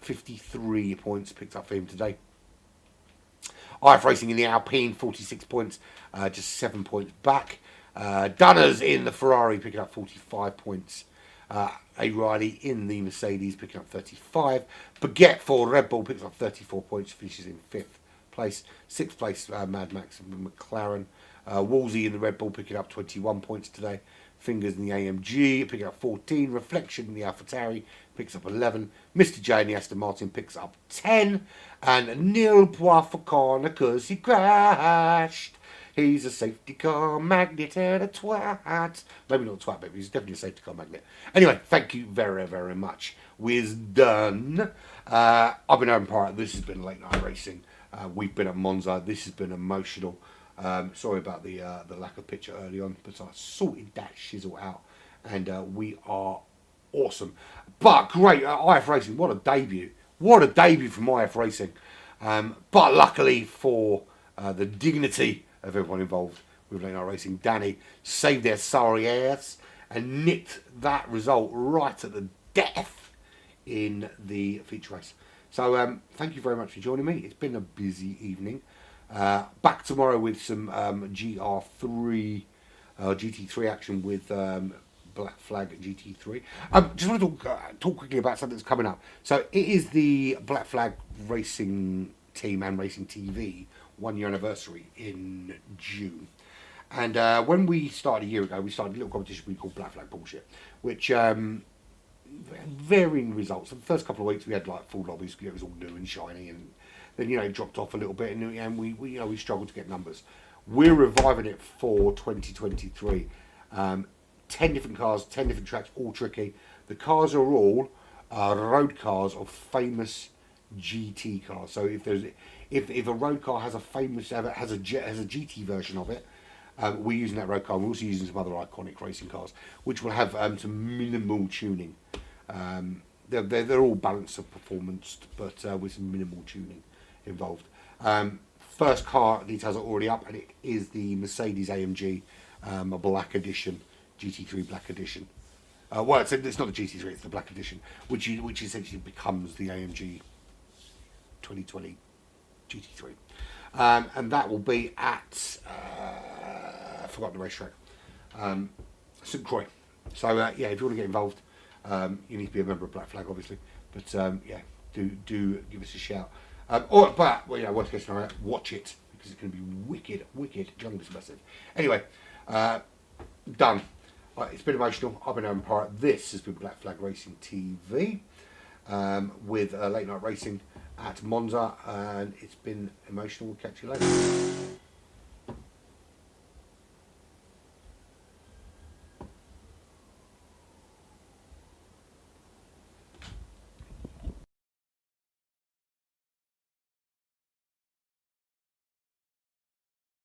53 points picked up for him today. IF Racing in the Alpine, 46 points, just 7 points back. Dunners in the Ferrari picking up 45 points. A. Riley in the Mercedes picking up 35. Baguette for Red Bull picks up 34 points, finishes in 5th place. 6th place Mad Max and McLaren. Wolsey in the Red Bull picking up 21 points today. Fingers in the AMG picking up 14. Reflection in the AlphaTauri picks up 11. Mr. J in the Aston Martin picks up 10. And nil points for Connor because he crashed. He's a safety car magnet and a twat. Maybe not a twat, but he's definitely a safety car magnet. Anyway, thank you very, very much. We're done. I've been Aaron Pirate. This has been Late Night Racing. We've been at Monza. This has been emotional. Sorry about the lack of picture early on, but I sorted that shizzle out. And we are awesome. But great, IF Racing, what a debut. What a debut from IF Racing. But luckily for the dignity of everyone involved with Late Night Racing, Danny saved their sorry ass and nicked that result right at the death in the feature race. So thank you very much for joining me. It's been a busy evening. Back tomorrow with some GT3 action with Black Flag GT3. Just want to talk quickly about something that's coming up. So it is the Black Flag Racing Team and Racing TV 1 year anniversary in June. And when we started a year ago, we started a little competition we called Black Flag Porsche, which varying results. The first couple of weeks we had like full lobbies, it was all new and shiny, and then it dropped off a little bit, and we struggled to get numbers. We're reviving it for 2023. 10 different cars, 10 different tracks, all tricky. The cars are all road cars of famous GT cars. So if a road car has a GT version of it, we're using that road car. We're also using some other iconic racing cars, which will have some minimal tuning. They're all balanced of performance, but with some minimal tuning involved. First car details are already up, and it is the Mercedes AMG a Black Edition, GT3 Black Edition. Well, it's not the GT3, it's the Black Edition, which essentially becomes the AMG 2020 GT3. And that will be at I've forgotten the racetrack, St Croix. So yeah, if you want to get involved, you need to be a member of Black Flag, obviously. But yeah, do give us a shout. Worst case scenario, watch it, because it's going to be wicked, jungus massive. Anyway, done. It's been emotional. I've been Aaron Pirate. This has been Black Flag Racing TV with late night racing at Monza, and it's been emotional. We'll catch you later.